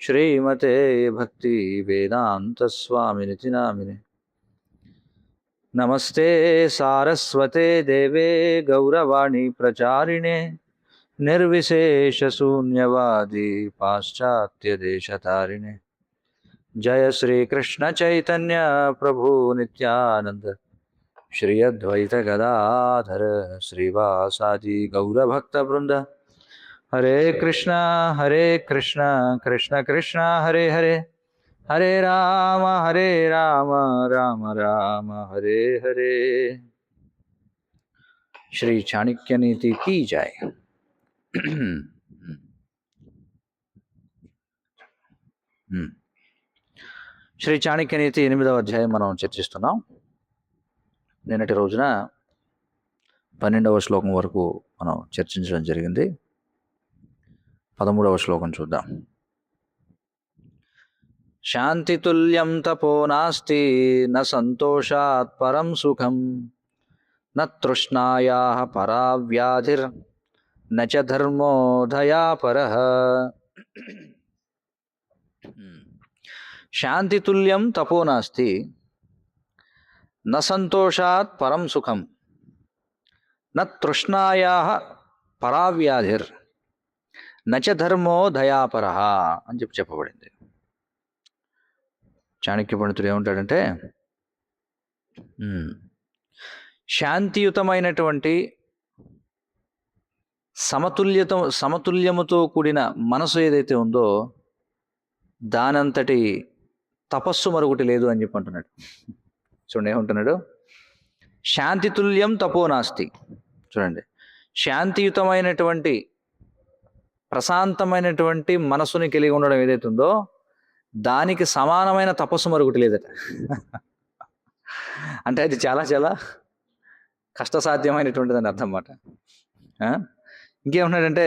శ్రీమతే భక్తి వేదాంత స్వామినితి నామినే. నమస్తే సారస్వతే దేవే గౌరవాణి ప్రచారిణే నిర్విశేష శూన్యవాది పాశ్చాత్య దేశతారిణే. జయ శ్రీకృష్ణ చైతన్య ప్రభు నిత్యానంద శ్రీ అద్వైత గదాధర శ్రీవాసాది గౌరభక్త బృంద. హరే కృష్ణ కృష్ణ కృష్ణ హరే హరే, హరే రామ రామ రామ హరే హరే. శ్రీ చాణక్య నీతి కీ జై. శ్రీ చాణక్య నీతి 8వ అధ్యాయం మనం చర్చిస్తున్నాం. నిన్నటి రోజున 12వ శ్లోకం వరకు మనం చర్చించడం జరిగింది. 13వ శ్లోకం చూద్దాం. శాంతితుల్యం తపో నాస్తి న సంతోషాత్ పరం సుఖం న తృష్ణాయాః పరా వ్యాధిర్ న చ ధర్మో దయాపరః. శాంతితుల్యం తపో నాస్తి న సంతోషాత్ పరం సుఖం న తృష్ణాయాః పరా వ్యాధిర్ న చ ధర్మో దయాపరః అని చెప్పబడింది. చాణక్య పండితుడు ఏమంటాడంటే, శాంతియుతమైనటువంటి సమతుల్యముతో కూడిన మనసు ఏదైతే ఉందో దానంతటి తపస్సు మరొకటి లేదు అని చెప్పి అంటున్నాడు. చూడండి ఏమంటున్నాడు, శాంతితుల్యం తపో నాస్తి. చూడండి, శాంతియుతమైనటువంటి ప్రశాంతమైనటువంటి మనసుని కలిగి ఉండడం ఏదైతే ఉందో దానికి సమానమైన తపస్సు మరొకటి లేదట. అంటే అది చాలా చాలా కష్టసాధ్యమైనటువంటిది అని అర్థం అన్నమాట. ఇంకేమన్నాడంటే,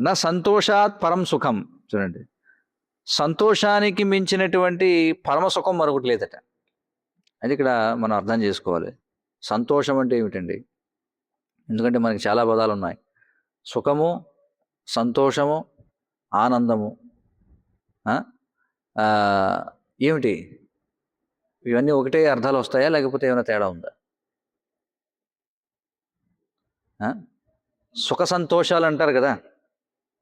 నా సంతోషాత్ పరం సుఖం. చూడండి, సంతోషానికి మించినటువంటి పరమ సుఖం మరొకటి లేదట. అది ఇక్కడ మనం అర్థం చేసుకోవాలి. సంతోషం అంటే ఏమిటండి? ఎందుకంటే మనకి చాలా పదాలు ఉన్నాయి. సుఖము, సంతోషము, ఆనందము. ఏమిటి ఇవన్నీ ఒకటే అర్థాలు వస్తాయా, లేకపోతే ఏమైనా తేడా ఉందా? సుఖ సంతోషాలు అంటారు కదా,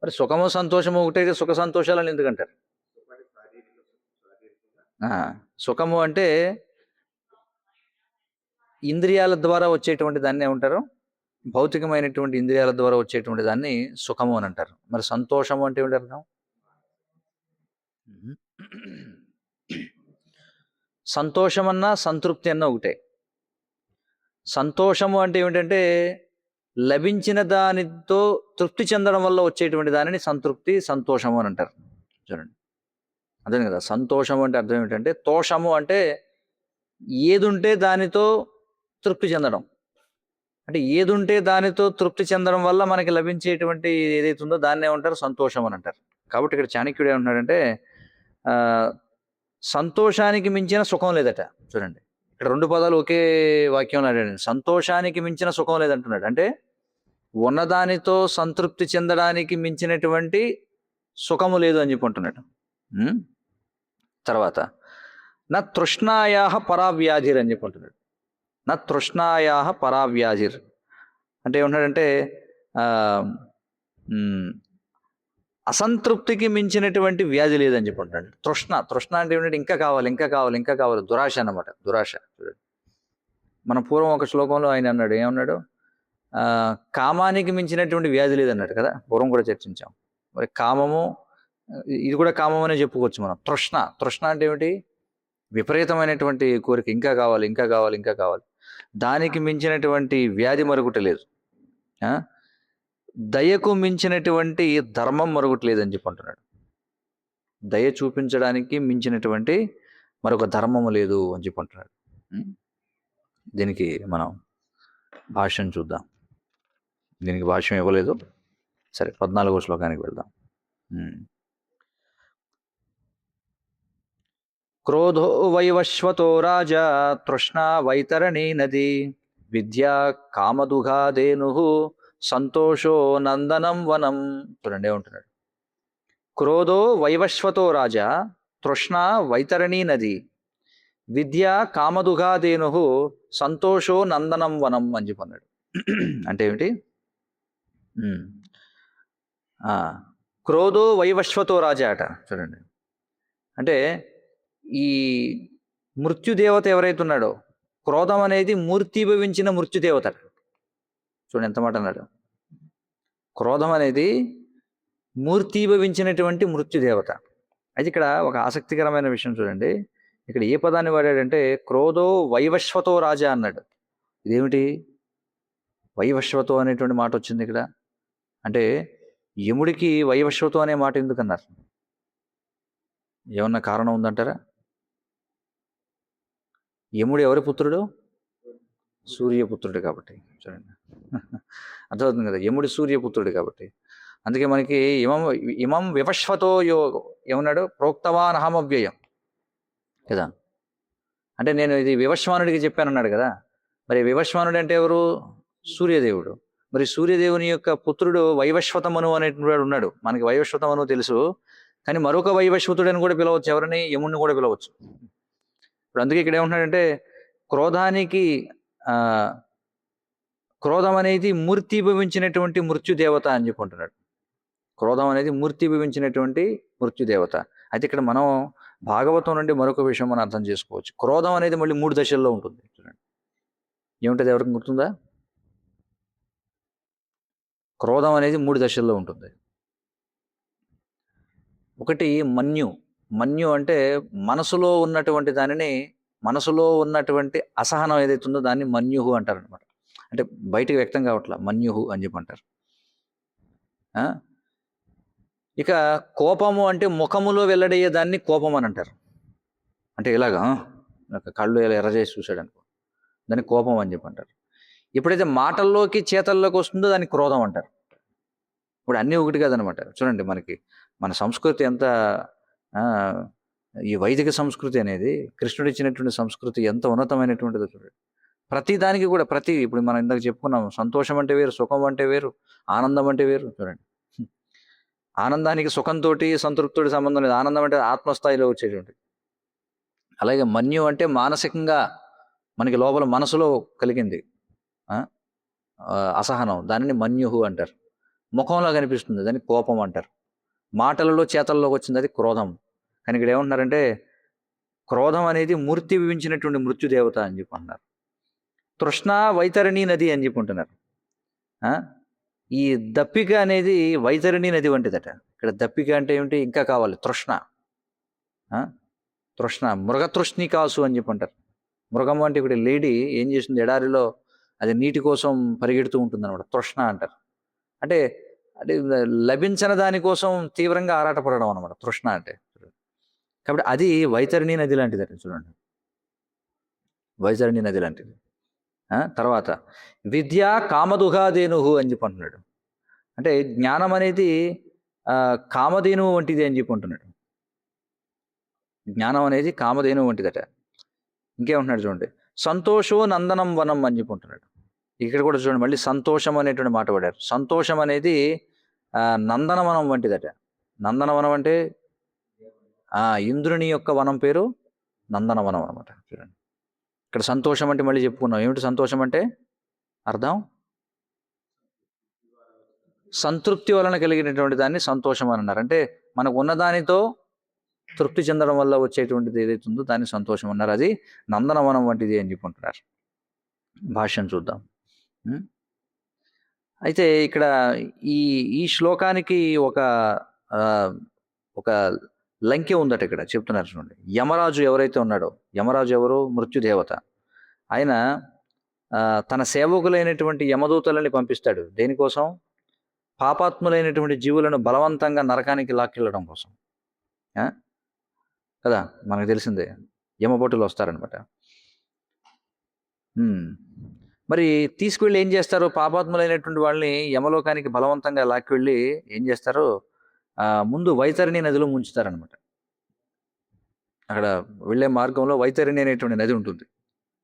మరి సుఖము సంతోషము ఒకటే సుఖ సంతోషాలని ఎందుకంటారు? సుఖము అంటే ఇంద్రియాల ద్వారా వచ్చేటువంటి దాన్ని ఏమంటారు? భౌతికమైనటువంటి ఇంద్రియాల ద్వారా వచ్చేటువంటి దాన్ని సుఖము అని అంటారు. మరి సంతోషము అంటే ఏమిటి అర్థం? సంతోషమన్నా సంతృప్తి అన్నా ఒకటే. సంతోషము అంటే ఏమిటంటే లభించిన దానితో తృప్తి చెందడం వల్ల వచ్చేటువంటి దానిని సంతృప్తి, సంతోషము అని అంటారు. చూడండి, అదే కదా. సంతోషము అంటే అర్థం ఏమిటంటే, తోషము అంటే ఏదుంటే దానితో తృప్తి చెందడం. అంటే ఏదుంటే దానితో తృప్తి చెందడం వల్ల మనకి లభించేటువంటి ఏదైతే ఉందో దాన్ని ఏమంటారు? సంతోషం అని అంటారు. కాబట్టి ఇక్కడ చాణక్యుడు ఏమంటున్నాడంటే, సంతోషానికి మించిన సుఖం లేదట. చూడండి, ఇక్కడ 2 పదాలు ఒకే వాక్యంలో అడిగాడు. సంతోషానికి మించిన సుఖం లేదంటున్నాడు. అంటే ఉన్నదానితో సంతృప్తి చెందడానికి మించినటువంటి సుఖము లేదు అని చెప్పుకుంటున్నాడు. తర్వాత నా తృష్ణాయాహ పరావ్యాధిర్ అని చెప్పుకుంటున్నాడు. నా తృష్ణాయాహ పరావ్యాధిర్ అంటే ఏమంటున్నాడంటే, అసంతృప్తికి మించినటువంటి వ్యాధి లేదని చెప్పుకుంటున్నాడు. తృష్ణ అంటే ఏమిటంటే ఇంకా కావాలి, ఇంకా కావాలి, ఇంకా కావాలి. దురాశ అన్నమాట, దురాశ. చూడండి, మన పూర్వం ఒక శ్లోకంలో ఆయన అన్నాడు, ఏమన్నాడు? కామానికి మించినటువంటి వ్యాధి లేదన్నాడు కదా. పూర్వం కూడా చర్చించాం. మరి కామము, ఇది కూడా కామం అనే చెప్పుకోవచ్చు మనం. తృష్ణ అంటే ఏమిటి? విపరీతమైనటువంటి కోరిక, ఇంకా కావాలి, ఇంకా కావాలి, ఇంకా కావాలి. దానికి మించినటువంటి వ్యాధి మరొకటి లేదు. దయకు మించినటువంటి ధర్మం మరొకటి లేదని చెప్పి అంటున్నాడు. దయ చూపించడానికి మించినటువంటి మరొక ధర్మము లేదు అని చెప్పి అంటున్నాడు. దీనికి మనం భాష్యం చూద్దాం. దీనికి భాష్యం ఇవ్వలేదు. సరే, 14వ శ్లోకానికి వెళ్దాం. క్రోధో వైవశ్వతో రాజా తృష్ణా వైతరణీ నది విద్యా కామదుఘాదేను సంతోషో నందనం వనం. చూడండి ఏమంటున్నాడు, క్రోధో వైవస్వతో రాజా తృష్ణ వైతరణీ నది విద్య కామదుఘాదేను సంతోషో నందనం వనం అని చెప్పి అన్నాడు. అంటే ఏమిటి? ఉమ్. ఆ, క్రోధో వైవస్వతో రాజా అట. చూడండి, అంటే ఈ మృత్యుదేవత ఎవరైతే ఉన్నాడో, క్రోధం అనేది మూర్తిభవించిన మృత్యుదేవత. చూడండి ఎంత మాట అన్నాడు. క్రోధం అనేది మూర్తిభవించినటువంటి మృత్యుదేవత. అయితే ఇక్కడ ఒక ఆసక్తికరమైన విషయం చూడండి. ఇక్కడ ఏ పదాన్ని వాడాడంటే క్రోధో వైవస్వతో రాజా అన్నాడు. ఇదేమిటి వైవస్వతో అనేటువంటి మాట వచ్చింది ఇక్కడ? అంటే యముడికి వైవస్వతో అనే మాట ఎందుకన్నారు? ఏమన్నా కారణం ఉందంటారా? యముడు ఎవరి పుత్రుడు? సూర్యపుత్రుడు కాబట్టి. చూడండి అర్థమవుతుంది కదా, యముడు సూర్యపుత్రుడు కాబట్టి. అందుకే మనకి ఇమం వివశ్వతో ఏమన్నాడు? ప్రోక్తవాన్ అహమవ్యయం కదా. అంటే నేను ఇది వివస్వానుడికి చెప్పానన్నాడు కదా. మరి వివస్వానుడు అంటే ఎవరు? సూర్యదేవుడు. మరి సూర్యదేవుని యొక్క పుత్రుడు వైవస్వతమను అనేటువంటి ఉన్నాడు. మనకి వైవస్వతమను తెలుసు, కానీ మరొక వైవస్వతుడని కూడా పిలవచ్చు. ఎవరిని? యముడిని కూడా పిలవచ్చు. ఇప్పుడు అందుకే ఇక్కడ ఏమంటున్నాడంటే క్రోధానికి క్రోధం అనేది మూర్తిభవించినటువంటి మృత్యుదేవత అని చెప్పుకుంటున్నాడు. క్రోధం అనేది మూర్తిభవించినటువంటి మృత్యుదేవత. అయితే ఇక్కడ మనం భాగవతం నుండి మరొక విషయం మనం అర్థం చేసుకోవచ్చు. క్రోధం అనేది మళ్ళీ 3 దశల్లో ఉంటుంది. చూడండి ఏముంటుంది, ఎవరికి గుర్తుందా? క్రోధం అనేది 3 దశల్లో ఉంటుంది. ఒకటి మన్యు. మన్యు అంటే మనసులో ఉన్నటువంటి దానిని, మనసులో ఉన్నటువంటి అసహనం ఏదైతే ఉందో దాన్ని మన్యుహు అంటారు అనమాట. అంటే బయటికి వ్యక్తం కావట్లా, మన్యుహు అని చెప్పి అంటారు. ఇక కోపము అంటే ముఖములో వెల్లడయ్యే దాన్ని కోపం అని అంటారు. అంటే ఇలాగా కళ్ళు ఇలా ఎర్రజేసి చూశాడు అనుకో, దాన్ని కోపం అని చెప్పి అంటారు. ఎప్పుడైతే మాటల్లోకి చేతల్లోకి వస్తుందో దాన్ని క్రోధం అంటారు. ఇప్పుడు అన్నీ ఒకటి కాదనమాట. చూడండి మనకి మన సంస్కృతి ఎంత, ఈ వైదిక సంస్కృతి అనేది, కృష్ణుడు ఇచ్చినటువంటి సంస్కృతి ఎంత ఉన్నతమైనటువంటిదో చూడండి. ప్రతి దానికి కూడా ఇప్పుడు మనం ఇందాక చెప్పుకున్నాం, సంతోషం అంటే వేరు, సుఖం అంటే వేరు, ఆనందం అంటే వేరు. చూడండి ఆనందానికి సుఖంతో సంతృప్తితో సంబంధం లేదు. ఆనందం అంటే ఆత్మస్థాయిలో వచ్చేటువంటి. అలాగే మన్యు అంటే మానసికంగా మనకి లోపల మనసులో కలిగింది అసహనం, దానిని మన్యుహు అంటారు. ముఖంలో కనిపిస్తుంది దాన్ని కోపం అంటారు. మాటలలో చేతల్లోకి వచ్చింది అది క్రోధం. కానీ ఇక్కడ ఏమంటున్నారంటే క్రోధం అనేది మూర్తి వివించినటువంటి మృత్యుదేవత అని చెప్పి అంటున్నారు. తృష్ణ వైతరణి నది అని చెప్పి ఉంటున్నారు. ఈ దప్పిక అనేది వైతరణి నది వంటిదట. ఇక్కడ దప్పిక అంటే ఏమిటి? ఇంకా కావాలి, తృష్ణ. తృష్ణ మృగతృష్ణి కాసు అని చెప్పి అంటారు. మృగం అంటే ఇప్పుడు లేడీ ఏం చేస్తుంది, ఎడారిలో అది నీటి కోసం పరిగెడుతూ ఉంటుంది అనమాట, తృష్ణ అంటారు. అంటే అంటే లభించిన దానికోసం తీవ్రంగా ఆరాటపడడం అనమాట తృష్ణ అంటే. కాబట్టి అది వైతరణి నది లాంటిది అంటే. చూడండి వైతరణి నది లాంటిది. తర్వాత విద్య కామదుఘాదేనుహు అని చెప్పి అంటున్నాడు. అంటే జ్ఞానం అనేది కామధేనువు వంటిది అని చెప్పి అంటున్నాడు. జ్ఞానం అనేది కామధేనువు వంటిదట. ఇంకేమంటున్నాడు చూడండి, సంతోషో నందనం వనం అని చెప్పి అంటున్నాడు. ఇక్కడ కూడా చూడండి మళ్ళీ సంతోషం అనేటువంటి మాట పడారు. సంతోషం అనేది నందనవనం వంటిదట. నందనవనం అంటే ఇంద్రుని యొక్క వనం పేరు నందనవనం అనమాట. చూడండి ఇక్కడ సంతోషం అంటే మళ్ళీ చెప్పుకున్నాం. ఏమిటి సంతోషం అంటే అర్థం? సంతృప్తి వలన కలిగినటువంటి దాన్ని సంతోషం అని అన్నారు. అంటే మనకు ఉన్నదానితో తృప్తి చెందడం వల్ల వచ్చేటువంటిది ఏదైతే ఉందో దాన్ని సంతోషం అన్నారు. అది నందనవనం వంటిది అని చెప్పుకుంటున్నారు. భాష్యం చూద్దాం. అయితే ఇక్కడ ఈ శ్లోకానికి ఒక లంకె ఉందట. ఇక్కడ చెప్తున్నారు చూడండి. యమరాజు ఎవరైతే ఉన్నాడో, యమరాజు ఎవరు? మృత్యుదేవత. ఆయన తన సేవకులైనటువంటి యమదూతలని పంపిస్తాడు. దేనికోసం? పాపాత్ములైనటువంటి జీవులను బలవంతంగా నరకానికి లాక్కెళ్ళడం కోసం కదా. మనకు తెలిసిందే, యమభటులు వస్తారనమాట. మరి తీసుకువెళ్ళి ఏం చేస్తారు? పాపాత్ములైనటువంటి వాళ్ళని యమలోకానికి బలవంతంగా లాక్కెళ్ళి ఏం చేస్తారు? ముందు వైతరణి నదిలో ముంచుతారనమాట. అక్కడ వెళ్ళే మార్గంలో వైతరణి అనేటువంటి నది ఉంటుంది.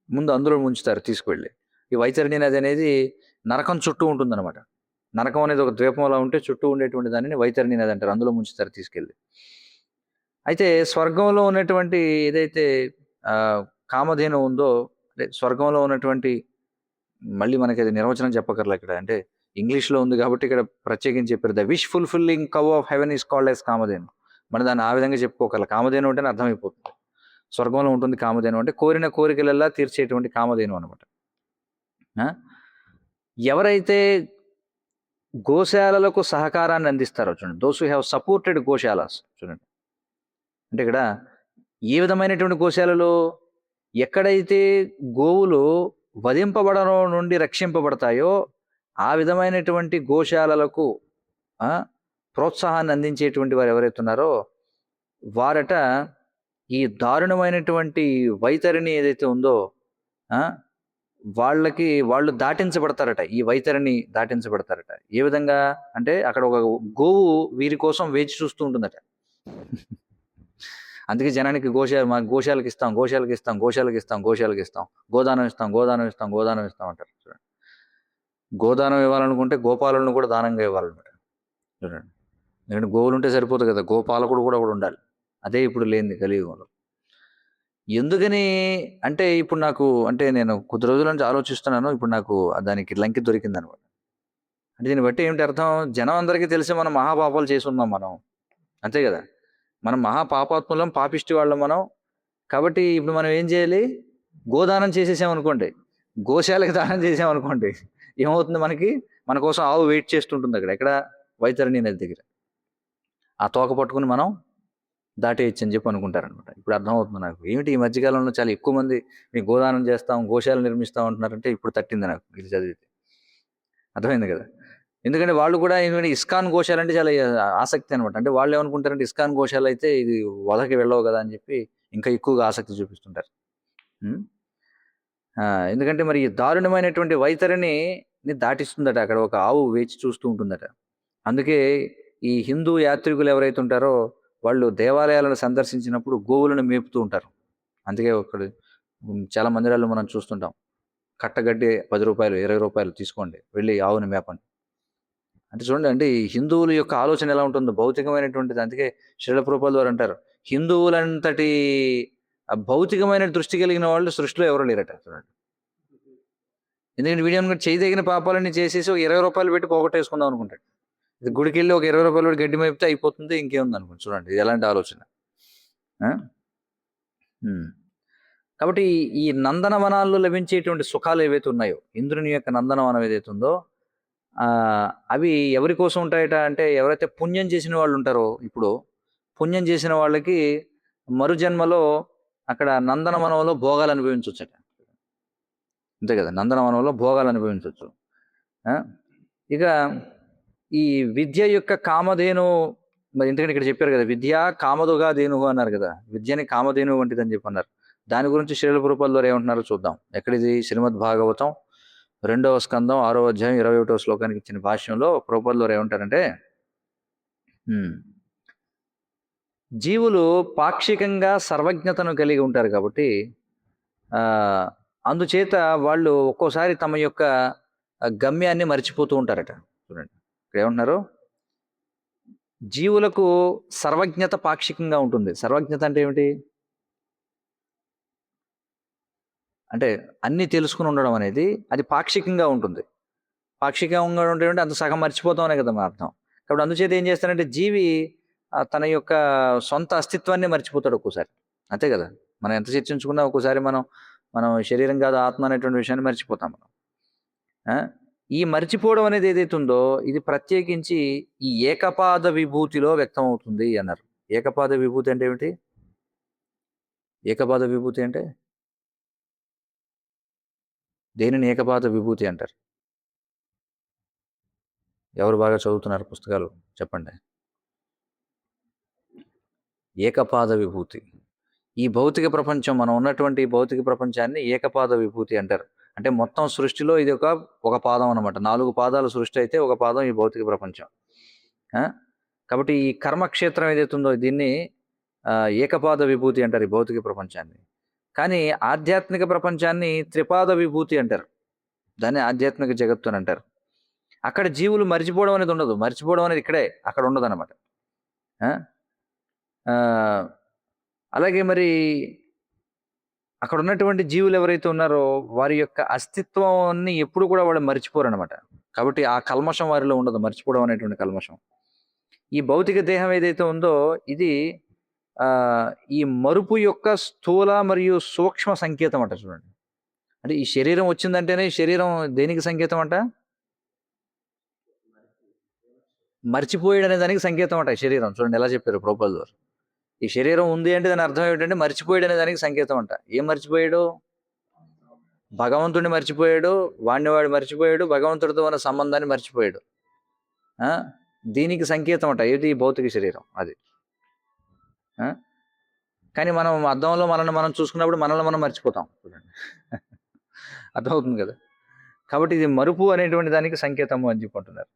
ముందు అందులో ముంచుతారు తీసుకువెళ్ళి. ఈ వైతరణి నది అనేది నరకం చుట్టూ ఉంటుందన్నమాట. నరకం అనేది ఒక ద్వీపంలా ఉంటే చుట్టూ ఉండేటువంటి దానిని వైతరిణి నది అంటారు. అందులో ముంచుతారు తీసుకెళ్ళి. అయితే స్వర్గంలో ఉన్నటువంటి ఏదైతే కామధేను ఉందో, అంటే స్వర్గంలో ఉన్నటువంటి, మళ్ళీ మనకి అది నిర్వచనం చెప్పకర్లా ఇక్కడ, అంటే ఇంగ్లీష్లో ఉంది కాబట్టి ఇక్కడ ప్రత్యేకించి చెప్పారు. The wish fulfilling cow of heaven is called as Kamadhenu. మనం దాన్ని ఆ విధంగా చెప్పుకోగల. కామధేను అంటేనే అర్థమైపోతుంది. స్వర్గంలో ఉంటుంది కామధేను అంటే కోరిన కోరికలల్లా తీర్చేటువంటి కామధేను అనమాట. ఎవరైతే గోశాలలకు సహకారాన్ని అందిస్తారో చూడండి, దోస్ హు హ్యావ్ సపోర్టెడ్ గోశాలాస్, చూడండి అంటే ఇక్కడ ఏ విధమైనటువంటి గోశాలలో, ఎక్కడైతే గోవులు వధింపబడడం నుండి రక్షింపబడతాయో ఆ విధమైనటువంటి గోశాలలకు ప్రోత్సాహాన్ని అందించేటువంటి వారు ఎవరైతే ఉన్నారో వారట ఈ దారుణమైనటువంటి వైతరిని ఏదైతే ఉందో వాళ్ళు దాటించబడతారట. ఈ వైతరిని దాటించబడతారట. ఏ విధంగా అంటే అక్కడ ఒక గోవు వీరి కోసం వేచి చూస్తూ ఉంటుందట. అందుకే జనానికి గోశాలకు ఇస్తాం, గోశాలకు ఇస్తాం, గోశాలకు ఇస్తాం, గోశాలకు ఇస్తాం, గోదానం ఇస్తాం, గోదానం ఇస్తాం, గోదానం ఇస్తాం అంటారు. చూడండి, గోదానం ఇవ్వాలనుకుంటే గోపాలను కూడా దానంగా ఇవ్వాలన్నమాట. చూడండి, ఎందుకంటే గోవులు ఉంటే సరిపోదు కదా, గోపాలకుడు కూడా ఉండాలి. అదే ఇప్పుడు లేనిది కలియుగంలో. ఎందుకని అంటే ఇప్పుడు నాకు, అంటే నేను కొద్ది రోజుల నుంచి ఆలోచిస్తున్నాను, ఇప్పుడు నాకు దానికి లంకి దొరికింది అనమాట. అంటే దీన్ని బట్టి ఏమిటి అర్థం, జనం అందరికీ తెలిసి మనం మహాపాపాలు చేసి ఉన్నాం మనం, అంతే కదా, మనం మహాపాపాత్ములం, పాపిష్టి వాళ్ళం మనం. కాబట్టి ఇప్పుడు మనం ఏం చేయాలి, గోదానం చేసేసామనుకోండి, గోశాలకు దానం చేసామనుకోండి, ఏమవుతుంది, మన కోసం ఆవు వెయిట్ చేస్తుంటుంది అక్కడ, ఎక్కడ, వైతరణి నది దగ్గర. ఆ తోక పట్టుకుని మనం దాటేయచ్చు అని చెప్పి అనుకుంటారనమాట. ఇప్పుడు అర్థమవుతుంది నాకు, ఏమిటి ఈ మధ్యకాలంలో చాలా ఎక్కువ మంది మీ గోదానం చేస్తాం, గోశాల నిర్మిస్తాం అంటున్నారంటే ఇప్పుడు తట్టింది నాకు ఇది చదివితే, అర్థమైంది కదా. ఎందుకంటే వాళ్ళు కూడా ఏంటంటే ఇస్కాన్ గోశాల అంటే చాలా ఆసక్తి అనమాట. అంటే వాళ్ళు ఏమనుకుంటారంటే ఇస్కాన్ గోశాల అయితే ఇది వదకి వెళ్ళవు కదా అని చెప్పి ఇంకా ఎక్కువగా ఆసక్తి చూపిస్తుంటారు. ఎందుకంటే మరి దారుణమైనటువంటి వైతరిని దాటిస్తుందట, అక్కడ ఒక ఆవు వేచి చూస్తూ ఉంటుందట. అందుకే ఈ హిందూ యాత్రికులు ఎవరైతే ఉంటారో వాళ్ళు దేవాలయాలను సందర్శించినప్పుడు గోవులను మేపుతూ ఉంటారు. అందుకే అక్కడ చాలా మందిరాల్లో మనం చూస్తుంటాం, కట్టగడ్డి 10 రూపాయలు 20 రూపాయలు తీసుకోండి, వెళ్ళి ఆవుని మేపండి అంటే. చూడండి, అంటే ఈ హిందువుల యొక్క ఆలోచన ఎలా ఉంటుందో, భౌతికమైనటువంటిది. అందుకే శ్రీల ప్రభుపాదుల వారు అంటారు, హిందువులంతటి భౌతికమైన దృష్టి కలిగిన వాళ్ళు సృష్టిలో ఎవరు లేరట. చూడండి, ఎందుకంటే వీడియో చేయదగిన పాపాలన్నీ చేసేసి ఒక 20 రూపాయలు పెట్టి పోగొట్టేసుకుందాం అనుకుంటాడు. గుడికి వెళ్ళి ఒక 20 రూపాయలు పెట్టి గడ్డి మేపితే అయిపోతుంది, ఇంకేముంది అనుకోండి. చూడండి, ఇది ఎలాంటి ఆలోచన. కాబట్టి ఈ నందనవనాల్లో లభించేటువంటి సుఖాలు ఏవైతే ఉన్నాయో, ఇంద్రుని యొక్క నందనవనం ఏదైతే ఉందో అవి ఎవరి కోసం ఉంటాయట అంటే, ఎవరైతే పుణ్యం చేసిన వాళ్ళు ఉంటారో, ఇప్పుడు పుణ్యం చేసిన వాళ్ళకి మరుజన్మలో అక్కడ నందనవనంలో భోగాలు అనుభవించవచ్చట. అంతే కదా, నందనవనంలో భోగాలు అనుభవించవచ్చు. ఇక ఈ విద్య యొక్క కామధేను, మరి ఎందుకంటే ఇక్కడ చెప్పారు కదా, విద్య కామదుగా ధేనువు అన్నారు కదా, విద్యని కామధేను వంటిది అని చెప్పి అన్నారు. దాని గురించి శ్రీల ప్రభుపాదుల వారు ఏమంటున్నారో చూద్దాం. ఎక్కడిది, శ్రీమద్ భాగవతం 2వ స్కందం 6వ అధ్యాయం 21వ శ్లోకానికి ఇచ్చిన భాష్యంలో ప్రభుపాదుల వారు ఏమంటారంటే, జీవులు పాక్షికంగా సర్వజ్ఞతను కలిగి ఉంటారు కాబట్టి అందుచేత వాళ్ళు ఒక్కోసారి తమ యొక్క గమ్యాన్ని మర్చిపోతూ ఉంటారట. చూడండి, ఇక్కడ ఏమంటున్నారు, జీవులకు సర్వజ్ఞత పాక్షికంగా ఉంటుంది. సర్వజ్ఞత అంటే ఏమిటి అంటే అన్నీ తెలుసుకుని ఉండడం అనేది అది పాక్షికంగా ఉంటుంది. పాక్షికంగా ఉండేటువంటి అంత సగం మర్చిపోతామనే కదా మన అర్థం. కాబట్టి అందుచేత ఏం చేస్తారంటే జీవి తన యొక్క సొంత అస్తిత్వాన్ని మర్చిపోతాడు ఒక్కోసారి, అంతే కదా. మనం ఎంత చర్చించుకున్నా ఒక్కోసారి మనం శరీరం కాదు ఆత్మ అనేటువంటి విషయాన్ని మర్చిపోతాం మనం. ఈ మర్చిపోవడం అనేది ఏదైతే ఉందో ఇది ప్రత్యేకించి ఈ ఏకపాద విభూతిలో వ్యక్తం అవుతుంది అన్నారు. ఏకపాద విభూతి అంటే ఏమిటి, ఏకపాద విభూతి అంటే దేనిని ఏకపాద విభూతి అంటారు? ఎవరు బాగా చదువుతున్నారు పుస్తకాలు చెప్పండి. ఏకపాద విభూతి, ఈ భౌతిక ప్రపంచం, మనం ఉన్నటువంటి భౌతిక ప్రపంచాన్ని ఏకపాద విభూతి అంటారు. అంటే మొత్తం సృష్టిలో ఇది ఒక పాదం అనమాట. 4 పాదాల సృష్టి అయితే ఒక పాదం ఈ భౌతిక ప్రపంచం. కాబట్టి ఈ కర్మక్షేత్రం ఏదైతే ఉందో దీన్ని ఏకపాద విభూతి అంటారు, ఈ భౌతిక ప్రపంచాన్ని. కానీ ఆధ్యాత్మిక ప్రపంచాన్ని త్రిపాద విభూతి అంటారు, దాన్ని ఆధ్యాత్మిక జగత్తు అని అంటారు. అక్కడ జీవులు మర్చిపోవడం అనేది ఉండదు. మర్చిపోవడం అనేది ఇక్కడే, అక్కడ ఉండదు అనమాట. అలాగే మరి అక్కడ ఉన్నటువంటి జీవులు ఎవరైతే ఉన్నారో వారి యొక్క అస్తిత్వాన్ని ఎప్పుడు కూడా వాళ్ళు మర్చిపోరు అనమాట. కాబట్టి ఆ కల్మషం వారిలో ఉండదు, మర్చిపోవడం అనేటువంటి కల్మషం. ఈ భౌతిక దేహం ఏదైతే ఉందో ఇది ఈ మరుపు యొక్క స్థూల మరియు సూక్ష్మ సంకేతం అంట. చూడండి, అంటే ఈ శరీరం వచ్చిందంటేనే ఈ శరీరం దేనికి సంకేతం అంట? మర్చిపోయాడు అనే దానికి సంకేతం అంట ఈ శరీరం. చూడండి ఎలా చెప్పారు ప్రభుపాదుల వారు. ఈ శరీరం ఉంది అంటే దాని అర్థం ఏమిటంటే మర్చిపోయాడు అనే దానికి సంకేతం అంట. ఏం మర్చిపోయాడు? భగవంతుడిని మర్చిపోయాడు, వాడు మర్చిపోయాడు, భగవంతుడితో ఉన్న సంబంధాన్ని మర్చిపోయాడు. దీనికి సంకేతం అంట ఏది? భౌతిక శరీరం అది. కానీ మనం అద్దంలో మనం చూసుకున్నప్పుడు మనల్ని మనం మర్చిపోతాం. చూడండి అర్థమవుతుంది కదా. కాబట్టి ఇది మరుపు అనేటువంటి దానికి సంకేతము అని చెప్పుకుంటున్నారు.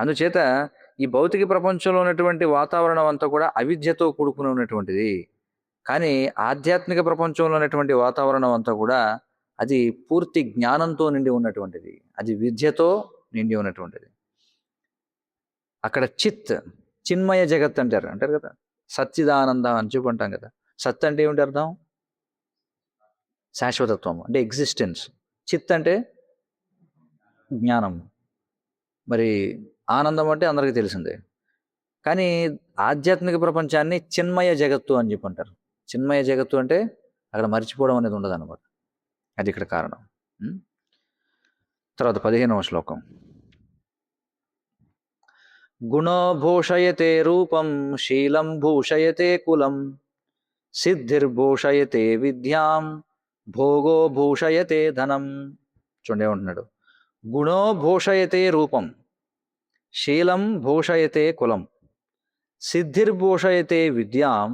అందుచేత ఈ భౌతిక ప్రపంచంలో ఉన్నటువంటి వాతావరణం అంతా కూడా అవిద్యతో కూడుకుని ఉన్నటువంటిది. కానీ ఆధ్యాత్మిక ప్రపంచంలో ఉన్నటువంటి వాతావరణం అంతా కూడా అది పూర్తి జ్ఞానంతో నిండి ఉన్నటువంటిది, అది విద్యతో నిండి ఉన్నటువంటిది. అక్కడ చిన్మయ జగత్ అంటారు కదా, సచ్చిదానంద అని చెప్పుకుంటాం కదా. సత్ అంటే ఏమిటి అర్థం? శాశ్వతత్వం అంటే ఎగ్జిస్టెన్స్. చిత్ అంటే జ్ఞానం. మరి ఆనందం అంటే అందరికీ తెలిసిందే. కానీ ఆధ్యాత్మిక ప్రపంచాన్ని చిన్మయ జగత్తు అని చెప్పుంటారు. చిన్మయ జగత్తు అంటే అక్కడ మర్చిపోవడం అనేది ఉండదు అనమాట. అది ఇక్కడ కారణం. తర్వాత 15వ శ్లోకం. గుణో భూషయతే రూపం, శీలం భూషయతే కులం, సిద్ధిర్భూషయతే విద్యాం, భోగో భూషయతే ధనం. చూడండి ఏమంటున్నాడు. గుణో భూషయతే రూపం, శీలం భూషయతే కులం, సిద్ధిర్భూషయతే విద్యాం,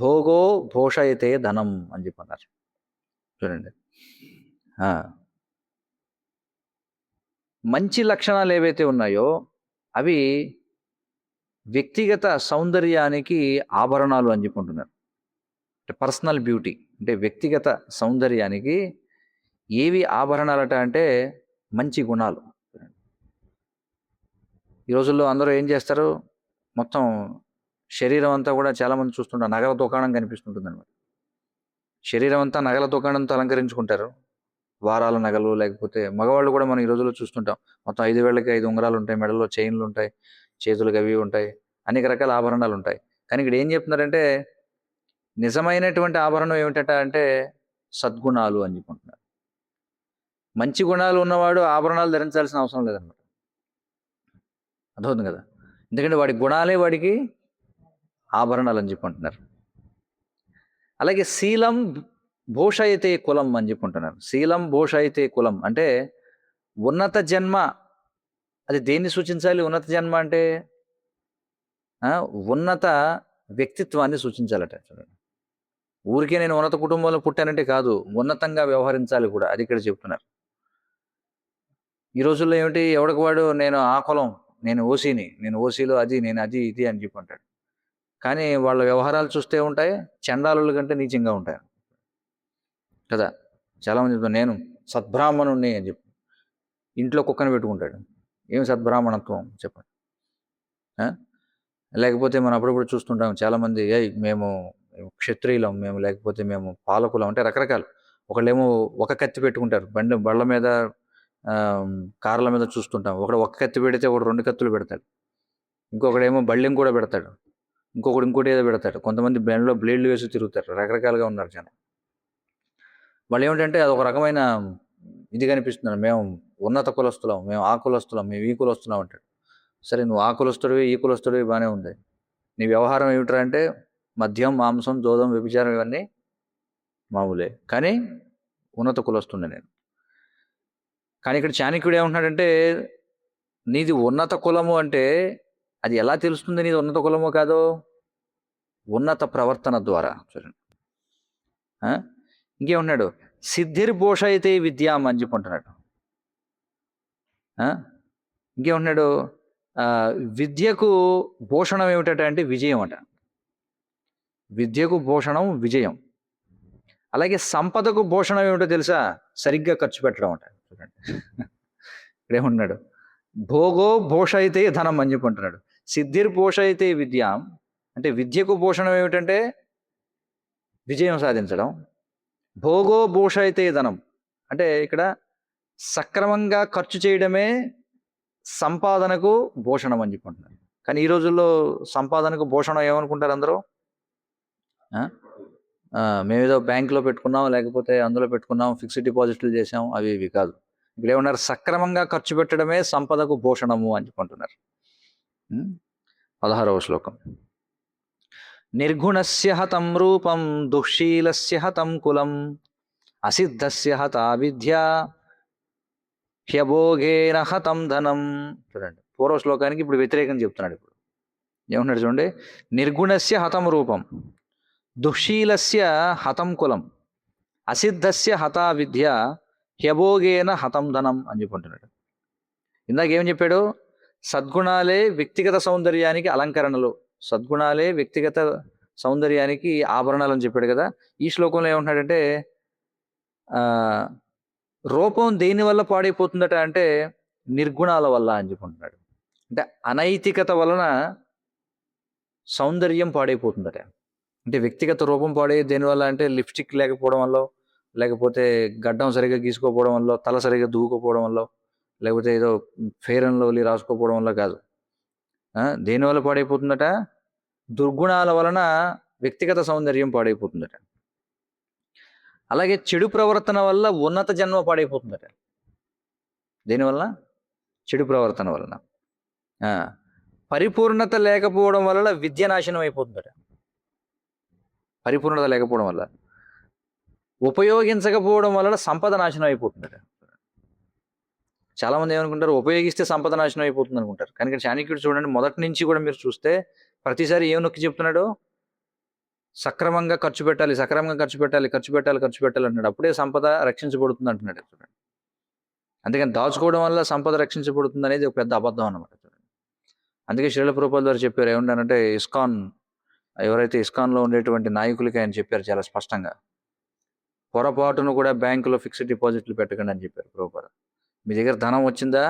భోగో భూషయతే ధనం అని చెప్పన్నారు. చూడండి, మంచి లక్షణాలు ఏవైతే ఉన్నాయో అవి వ్యక్తిగత సౌందర్యానికి ఆభరణాలు అని చెప్పుకుంటున్నారు. అంటే పర్సనల్ బ్యూటీ, అంటే వ్యక్తిగత సౌందర్యానికి ఏవి ఆభరణాలట అంటే మంచి గుణాలు. ఈ రోజుల్లో అందరూ ఏం చేస్తారు, మొత్తం శరీరం అంతా కూడా చాలామంది చూస్తుంటారు నగల దుకాణం కనిపిస్తుంటుంది అనమాట. శరీరం అంతా నగల దుకాణంతో అలంకరించుకుంటారు. వారాల నగలు, లేకపోతే మగవాళ్ళు కూడా మనం ఈ రోజుల్లో చూస్తుంటాం. మొత్తం 5 వేళ్ళకి 5 ఉంగరాలు ఉంటాయి, మెడలో చైన్లు ఉంటాయి, చేతులకు అవి ఉంటాయి, అనేక రకాల ఆభరణాలు ఉంటాయి. కానీ ఇక్కడ ఏం చెప్తున్నారంటే నిజమైనటువంటి ఆభరణం ఏమిటట అంటే సద్గుణాలు అని చెప్పుకుంటున్నారు. మంచి గుణాలు ఉన్నవాడు ఆభరణాలు ధరించాల్సిన అవసరం లేదన్నమాట. అర్థమవుతుంది కదా. ఎందుకంటే వాడి గుణాలే వాడికి ఆభరణాలు అని చెప్పుకుంటున్నారు. అలాగే శీలం భూషయతే కులం అని చెప్పుకుంటున్నారు. శీలం భూషయతే కులం అంటే ఉన్నత జన్మ. అది దేన్ని సూచించాలి? ఉన్నత జన్మ అంటే ఉన్నత వ్యక్తిత్వాన్ని సూచించాలట. చూడండి, ఊరికే నేను ఉన్నత కుటుంబంలో పుట్టానంటే కాదు, ఉన్నతంగా వ్యవహరించాలి కూడా. అది ఇక్కడ చెప్తున్నారు. ఈ రోజుల్లో ఏమిటి, ఎవడికి వాడు నేను ఆ కులం, నేను ఓసీని, నేను ఓసీలో అది, నేను అది ఇది అని చెప్పుకుంటాడు. కానీ వాళ్ళ వ్యవహారాలు చూస్తే ఉంటాయి చండాలుల కంటే నీచంగా ఉంటాయి కదా. చాలామంది చెప్తాను నేను సద్బ్రాహ్మణుణ్ణి అని చెప్పి ఇంట్లో కుక్కని పెట్టుకుంటాడు. ఏం సద్బ్రాహ్మణత్వం చెప్పండి. లేకపోతే మనం అప్పుడప్పుడు చూస్తుంటాం చాలామంది మేము క్షత్రియులం, మేము లేకపోతే మేము పాలకులం అంటే రకరకాలు. ఒకళ్ళేమో ఒక కత్తి పెట్టుకుంటారు, బళ్ళ మీద కార్ల మీద చూస్తుంటాం. ఒకడు ఒక కత్తి పెడితే ఒకడు 2 కత్తులు పెడతాడు, ఇంకొకడేమో బళ్ళెం కూడా పెడతాడు, ఇంకోటి ఏదో పెడతాడు. కొంతమంది బెండ్లో బ్లేడ్లు వేసి తిరుగుతారు. రకరకాలుగా ఉన్నారు జనం. వాళ్ళు ఏమిటంటే అది ఒక రకమైన ఇది కనిపిస్తున్నారు, మేము ఉన్నత కులస్తులం, మేము ఆ కులస్తులం, మేము ఈ కులస్తులం అంటాడు. సరే, నువ్వు ఆ కులస్తుడివి ఈ కులస్తుడివి బాగానే ఉంది. నీ వ్యవహారం ఏమిట్రా అంటే మద్యం, మాంసం, జోదం, వ్యభిచారం ఇవన్నీ మామూలే, కానీ ఉన్నత కులస్తుండే నేను. కానీ ఇక్కడ చాణక్యుడు ఏమంటున్నాడంటే నీది ఉన్నత కులము అంటే అది ఎలా తెలుస్తుంది నీది ఉన్నత కులమో కాదో? ఉన్నత ప్రవర్తన ద్వారా. చూడండి, ఇంకేమున్నాడు, సిద్ధిర్భూషయతే విద్యాం అని చెప్పుకుంటున్నాడు. ఇంకేమున్నాడు, విద్యకు భూషణం ఏమిటంటే అంటే విజయం అట. విద్యకు భూషణం విజయం. అలాగే సంపదకు భూషణం ఏమిటో తెలుసా? సరిగ్గా ఖర్చు పెట్టడం అంట. చూడండి ఇక్కడేమున్నాడు, భోగో భూషయితే ధనం అని చెప్పి అంటున్నాడు. సిద్ధిర్భూషయితే విద్యాం అంటే విద్యకు భూషణం ఏమిటంటే విజయం సాధించడం. భోగో భూషయితే ధనం అంటే ఇక్కడ సక్రమంగా ఖర్చు చేయడమే సంపాదనకు భూషణం అని చెప్పి అంటున్నాడు. కానీ ఈ రోజుల్లో సంపాదనకు భూషణం ఏమనుకుంటారు అందరూ? ఆ? మేమేదో బ్యాంకులో పెట్టుకున్నాం, లేకపోతే అందులో పెట్టుకున్నాం, ఫిక్స్డ్ డిపాజిట్లు చేసాం, అవి ఇవి కాదు. ఇప్పుడు ఏమన్నారు? సక్రమంగా ఖర్చు పెట్టడమే సంపదకు భూషణము అని చెప్పుకుంటున్నారు. 16వ శ్లోకం. నిర్గుణస్య హతం రూపం దుఃశీలస్య హతం కులం అసిద్ధస్య హతా విద్యా హ్యభోగేన హతం ధనం. చూడండి, పూర్వ శ్లోకానికి ఇప్పుడు వ్యతిరేకం చెప్తున్నాడు. ఇప్పుడు ఏమన్నాడు చూడండి. నిర్గుణస్య హతం రూపం దుఃశీలస్య హతం కులం అసిద్ధస్య హతా విద్య హ్యభోగేన హతం ధనం అని చెప్పుకుంటున్నాడు. ఇందాక ఏం చెప్పాడు? సద్గుణాలే వ్యక్తిగత సౌందర్యానికి అలంకరణలు, సద్గుణాలే వ్యక్తిగత సౌందర్యానికి ఆభరణాలు అని చెప్పాడు కదా. ఈ శ్లోకంలో ఏమంటున్నాడంటే రూపం దేని వల్ల పాడైపోతుందట అంటే నిర్గుణాల వల్ల అని చెప్పుకుంటున్నాడు. అంటే అనైతికత వలన సౌందర్యం పాడైపోతుందట. అంటే వ్యక్తిగత రూపం పాడే దేనివల్ల అంటే లిప్స్టిక్ లేకపోవడం వల్ల, లేకపోతే గడ్డం సరిగా గీసుకోపోవడం వల్ల, తల సరిగా దువ్వుకోపోవడం వల్ల, లేకపోతే ఏదో ఫెయిర్ అండ్ లవ్లీ రాసుకోపోవడం వల్ల కాదు. దేనివల్ల పాడైపోతుందట? దుర్గుణాల వలన వ్యక్తిగత సౌందర్యం పాడైపోతుందట. అలాగే చెడు ప్రవర్తన వల్ల ఉన్నత జన్మ పాడైపోతుందట. దేనివల్ల? చెడు ప్రవర్తన వలన. పరిపూర్ణత లేకపోవడం వల్ల విద్య నాశనం అయిపోతుందట. పరిపూర్ణత లేకపోవడం వల్ల, ఉపయోగించకపోవడం వల్ల సంపద నాశనం అయిపోతుందట. చాలామంది ఏమనుకుంటారు? ఉపయోగిస్తే సంపద నాశనం అయిపోతుంది అనుకుంటారు. కానీ ఇక్కడ చాణక్యుడు చూడండి, మొదటి నుంచి కూడా మీరు చూస్తే ప్రతిసారి ఏం నొక్కి చెప్తున్నాడు? సక్రమంగా ఖర్చు పెట్టాలి, సక్రమంగా ఖర్చు పెట్టాలి, ఖర్చు పెట్టాలి, ఖర్చు పెట్టాలి అంటున్నాడు. అప్పుడే సంపద రక్షించబడుతుంది అంటున్నాడు. చూడండి, అందుకని దాచుకోవడం వల్ల సంపద రక్షించబడుతుంది అనేది ఒక పెద్ద అబద్ధం అన్నమాట. చూడండి, అందుకే శ్రీల ప్రభుపాదుల వారు చెప్పారు. ఏమన్నారంటే ఎవరైతే ఇస్కాన్లో ఉండేటువంటి నాయకులకి ఆయన చెప్పారు చాలా స్పష్టంగా, పొరపాటును కూడా బ్యాంకులో ఫిక్స్డ్ డిపాజిట్లు పెట్టకండి అని చెప్పారు ప్రభుపాద. మీ దగ్గర ధనం వచ్చిందా,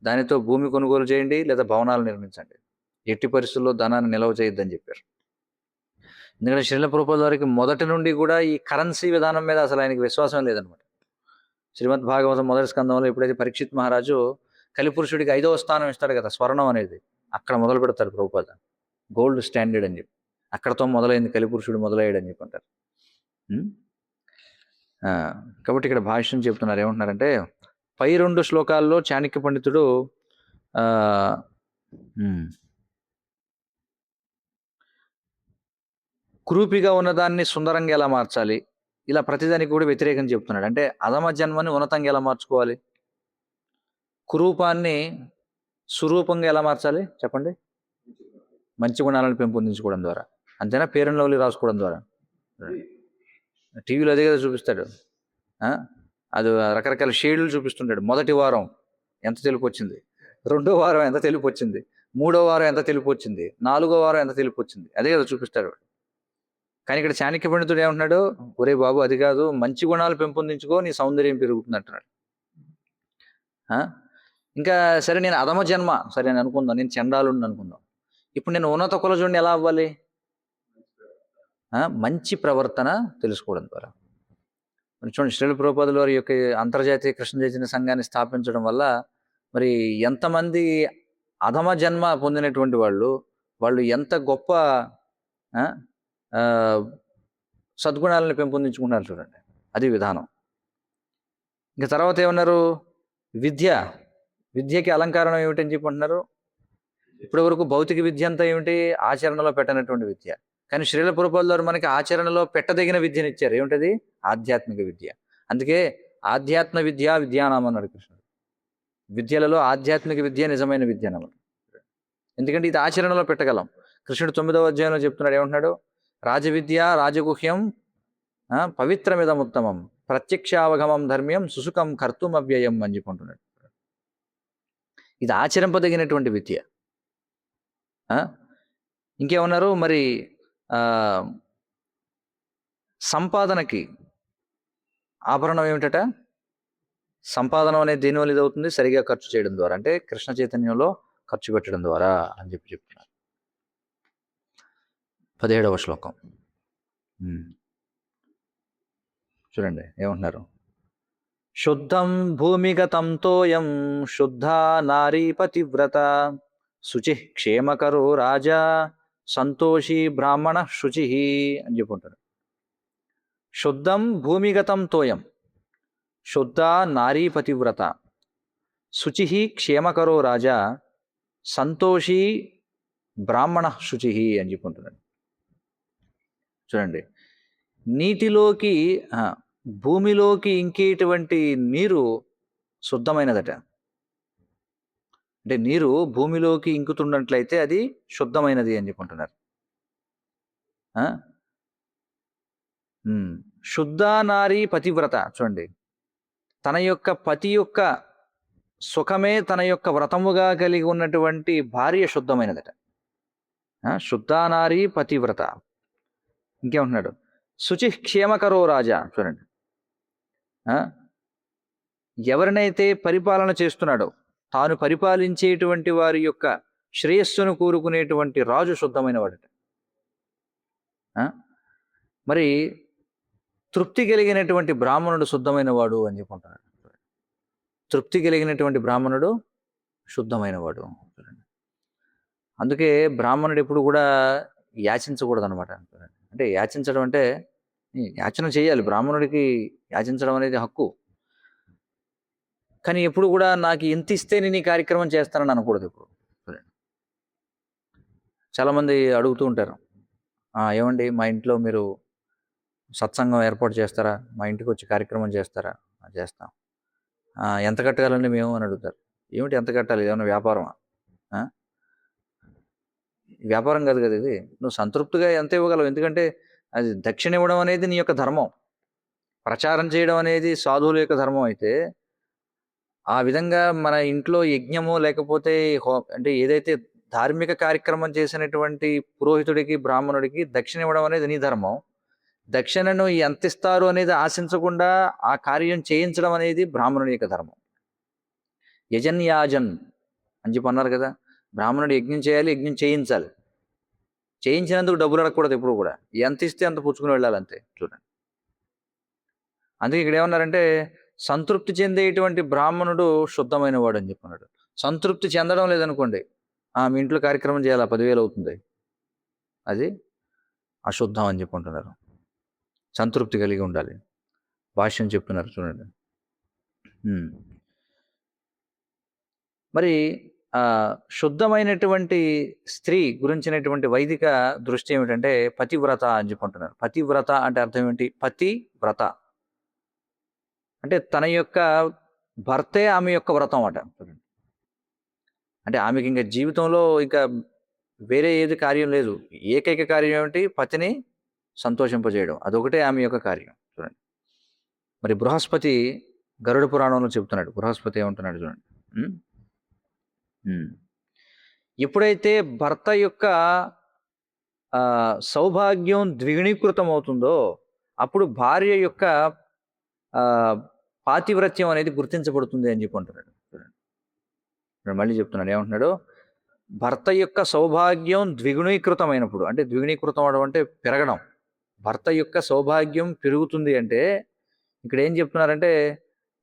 దానితో భూమి కొనుగోలు చేయండి, లేదా భవనాలు నిర్మించండి. ఎట్టి పరిస్థితుల్లో ధనాన్ని నిల్వ చేయొద్దని చెప్పారు. ఎందుకంటే శ్రీల ప్రభుపాదుల వారికి మొదటి నుండి కూడా ఈ కరెన్సీ విధానం మీద అసలు ఆయనకి విశ్వాసం లేదనమాట. శ్రీమద్ భాగవతం మొదటి స్కందంలో ఎప్పుడైతే పరీక్షిత్ మహారాజు కలిపురుషుడికి 5వ స్థానం ఇస్తాడు కదా, స్వర్ణం అనేది, అక్కడ మొదలు పెడతారు ప్రభుపాద. గోల్డ్ స్టాండర్డ్ అని చెప్పి అక్కడతో మొదలైంది, కలిపురుషుడు మొదలయ్యాడు అని చెప్పి అంటారు. కాబట్టి ఇక్కడ భాష్యం చెప్తున్నారు. ఏమంటున్నారంటే పై 2 శ్లోకాల్లో చాణక్య పండితుడు కురూపిగా ఉన్నదాన్ని సుందరంగా ఎలా మార్చాలి, ఇలా ప్రతిదానికి కూడా వ్యతిరేకం చెప్తున్నాడు. అంటే అధమ జన్మని ఉన్నతంగా ఎలా మార్చుకోవాలి, కురూపాన్ని సురూపంగా ఎలా మార్చాలి చెప్పండి? మంచి గుణాలను పెంపొందించుకోవడం ద్వారా, అంతేనా? పేరు లవ్లీ రాసుకోవడం ద్వారా. టీవీలో అదే కదా చూపిస్తాడు. అది రకరకాల షేడ్లు చూపిస్తుంటాడు. మొదటి వారం ఎంత తెలుపు వచ్చింది, 2వ వారం ఎంత తెలుపు వచ్చింది, 3వ వారం ఎంత తెలుపు వచ్చింది, 4వ వారం ఎంత తెలుపు వచ్చింది, అదే కదా చూపిస్తాడు. కానీ ఇక్కడ చాణక్య పండితుడు ఏమంటున్నాడు? ఒరే బాబు, అది కాదు, మంచి గుణాలు పెంపొందించుకో, నీ సౌందర్యం పెరుగుతుంది అంటున్నాడు. ఇంకా సరే, నేను అధమ జన్మ సరే అని అనుకుందాం, నేను చండాలుడిని అనుకుందాం. ఇప్పుడు నేను ఉన్నత కులజుడిని ఎలా అవ్వాలి? మంచి ప్రవర్తన తెలుసుకోవడం ద్వారా. చూడండి, శ్రీల ప్రభుపాదుల వారి యొక్క అంతర్జాతీయ కృష్ణ చైతన్య సంఘాన్ని స్థాపించడం వల్ల మరి ఎంతమంది అధమ జన్మ పొందినటువంటి వాళ్ళు ఎంత గొప్ప సద్గుణాలను పెంపొందించుకుంటున్నారు చూడండి. అది విధానం. ఇంకా తర్వాత ఏమన్నారు? విద్యకి అలంకారం ఏమిటని చెప్పి అంటున్నారు. ఇప్పటి వరకు భౌతిక విద్య అంతా ఏమిటి? ఆచరణలో పెట్టనటువంటి విద్య. కానీ శ్రీల ప్రభుపాదుల వారు మనకి ఆచరణలో పెట్టదగిన విద్యను ఇచ్చారు. ఏమిటది? ఆధ్యాత్మిక విద్య. అందుకే ఆధ్యాత్మ విద్య విద్యానామం అన్నాడు కృష్ణుడు. విద్యలలో ఆధ్యాత్మిక విద్య నిజమైన విద్య అన్నమాట. ఎందుకంటే ఇది ఆచరణలో పెట్టగలం. కృష్ణుడు 9వ అధ్యాయంలో చెప్తున్నాడు. ఏమంటున్నాడు? రాజవిద్య రాజగుహ్యం పవిత్రమిదముత్తమం ప్రత్యక్షావగమం ధర్మ్యం సుసుఖం కర్తుమవ్యయం అని చెప్పుకుంటున్నాడు. ఇది ఆచరింపదగినటువంటి విద్య. ఇంకేమన్నారు? మరి సంపాదనకి ఆభరణం ఏమిటట? సంపాదన అనేది దేనివల్ల ఇది అవుతుంది? సరిగా ఖర్చు చేయడం ద్వారా, అంటే కృష్ణ చైతన్యంలో ఖర్చు పెట్టడం ద్వారా అని చెప్తున్నారు. 17వ శ్లోకం చూడండి ఏమంటున్నారు. శుద్ధం భూమిగతం తోయం శుద్ధా నారీ పతివ్రత శుచి క్షేమకరో రాజా సంతోషి బ్రాహ్మణ శుచి అని చెప్పుకుంటారు. శుద్ధం భూమిగతం తోయం శుద్ధ నారీ పతివ్రత శుచి క్షేమకరో రాజా సంతోషి బ్రాహ్మణ శుచి అని చెప్పుకుంటున్నాడు. చూడండి, నీటిలోకి భూమిలోకి ఇంకేటువంటి నీరు శుద్ధమైనదట. అంటే నీరు భూమిలోకి ఇంకుతున్నట్లయితే అది శుద్ధమైనది అని చెప్పుకుంటున్నారు. శుద్ధ నారీ పతివ్రత, చూడండి, తన యొక్క పతి యొక్క సుఖమే తన యొక్క వ్రతముగా కలిగి ఉన్నటువంటి భార్య శుద్ధమైనదట. శుద్ధ నారీ పతివ్రత. ఇంకేమంటున్నాడు? శుచి క్షేమకరో రాజా. చూడండి, ఎవరినైతే పరిపాలన చేస్తున్నాడో తాను పరిపాలించేటువంటి వారి యొక్క శ్రేయస్సును కోరుకునేటువంటి రాజు శుద్ధమైన వాడట. మరి తృప్తి కలిగినటువంటి బ్రాహ్మణుడు శుద్ధమైన వాడు అని చెప్పుకుంటున్నాడు. తృప్తి కలిగినటువంటి బ్రాహ్మణుడు శుద్ధమైన వాడు. అందుకే బ్రాహ్మణుడు ఎప్పుడు కూడా యాచించకూడదు అనమాట. అంటే యాచించడం అంటే యాచన చేయాలి, బ్రాహ్మణుడికి యాచించడం అనేది హక్కు. కానీ ఎప్పుడు కూడా నాకు ఇంత ఇస్తే నేను ఈ కార్యక్రమం చేస్తానని అనకూడదు. ఇప్పుడు చాలామంది అడుగుతూ ఉంటారు, ఏమండి మా ఇంట్లో మీరు సత్సంగం ఏర్పాటు చేస్తారా, మా ఇంటికి వచ్చి కార్యక్రమం చేస్తారా? చేస్తాం. ఎంత కట్టగలండి మేము అని అడుగుతారు. ఏమిటి ఎంత కట్టాలి? ఏమన్నా వ్యాపారమా? వ్యాపారం కాదు కదా ఇది. నువ్వు సంతృప్తిగా ఎంత ఇవ్వగలవు? ఎందుకంటే అది దక్షిణ ఇవ్వడం అనేది నీ యొక్క ధర్మం, ప్రచారం చేయడం అనేది సాధువుల యొక్క ధర్మం. అయితే ఆ విధంగా మన ఇంట్లో యజ్ఞము లేకపోతే అంటే ఏదైతే ధార్మిక కార్యక్రమం చేసినటువంటి పురోహితుడికి బ్రాహ్మణుడికి దక్షిణ ఇవ్వడం అనేది నీ ధర్మం. దక్షిణను ఎంత ఇస్తారు అనేది ఆశించకుండా ఆ కార్యం చేయించడం అనేది బ్రాహ్మణుడి యొక్క ధర్మం. యజన్యాజన్ అని చెప్పి అన్నారు కదా. బ్రాహ్మణుడు యజ్ఞం చేయాలి, యజ్ఞం చేయించాలి. చేయించినందుకు డబ్బులు అడగకూడదు ఎప్పుడు కూడా. ఎంత ఇస్తే అంత పుచ్చుకుని వెళ్ళాలి అంతే. చూడండి, అందుకే ఇక్కడ ఏమన్నారంటే సంతృప్తి చెందేటువంటి బ్రాహ్మణుడు శుద్ధమైన వాడు అని చెప్పన్నాడు. సంతృప్తి చెందడం లేదనుకోండి, మీ ఇంట్లో కార్యక్రమం చేయాలి, 10,000 అవుతుంది, అది అశుద్ధం అని చెప్పుకుంటున్నారు. సంతృప్తి కలిగి ఉండాలి. భాష్యం చెప్తున్నారు చూడండి. మరి శుద్ధమైనటువంటి స్త్రీ గురించినటువంటి వైదిక దృష్టి ఏమిటంటే పతివ్రత అని చెప్పుకుంటున్నారు. పతివ్రత అంటే అర్థం ఏమిటి? పతి వ్రత అంటే తన యొక్క భర్తే ఆమె యొక్క వ్రతం అట. అంటే ఆమెకి ఇంకా జీవితంలో ఇంకా వేరే ఏది కార్యం లేదు. ఏకైక కార్యం ఏమిటి? పతిని సంతోషింపజేయడం. అదొకటే ఆమె యొక్క కార్యం. చూడండి, మరి బృహస్పతి గరుడ పురాణంలో చెప్తున్నాడు. బృహస్పతి ఏమంటున్నాడు చూడండి. ఎప్పుడైతే భర్త యొక్క సౌభాగ్యం ద్విగుణీకృతం అవుతుందో అప్పుడు భార్య యొక్క పాతివ్రత్యం అనేది గుర్తించబడుతుంది అని చెప్పి అంటున్నాడు. మళ్ళీ చెప్తున్నాడు, ఏమంటున్నాడు? భర్త యొక్క సౌభాగ్యం ద్విగుణీకృతమైనప్పుడు, అంటే ద్విగుణీకృతం అవడం అంటే పెరగడం. భర్త యొక్క సౌభాగ్యం పెరుగుతుంది అంటే ఇక్కడ ఏం చెప్తున్నారంటే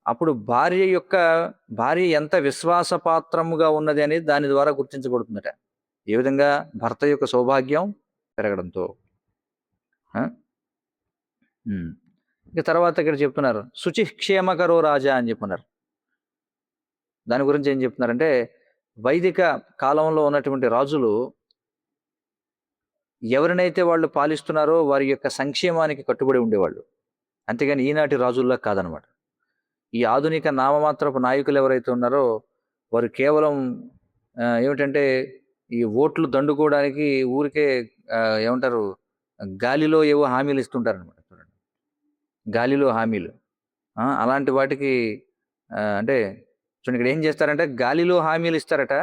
అప్పుడు భార్య ఎంత విశ్వాసపాత్రముగా ఉన్నది అనేది దాని ద్వారా గుర్తించబడుతుందట. ఏ విధంగా? భర్త యొక్క సౌభాగ్యం పెరగడంతో. ఇక తర్వాత ఇక్కడ చెప్తున్నారు శుచి క్షేమకరో రాజా అని చెప్తున్నారు. దాని గురించి ఏం చెప్తున్నారంటే వైదిక కాలంలో ఉన్నటువంటి రాజులు ఎవరినైతే వాళ్ళు పాలిస్తున్నారో వారి యొక్క సంక్షేమానికి కట్టుబడి ఉండేవాళ్ళు. అంతేగాని ఈనాటి రాజుల్లో కాదనమాట. ఈ ఆధునిక నామమాత్రపు నాయకులు ఎవరైతే ఉన్నారో వారు కేవలం ఏమిటంటే ఈ ఓట్లు దండుకోవడానికి ఊరికే ఏమంటారు గాలిలో ఏవో హామీలు ఇస్తుంటారనమాట. చూడండి, గాలిలో హామీలు. అలాంటి వాటికి అంటే చూడండి ఇక్కడ ఏం చేస్తారంటే గాలిలో హామీలు ఇస్తారట.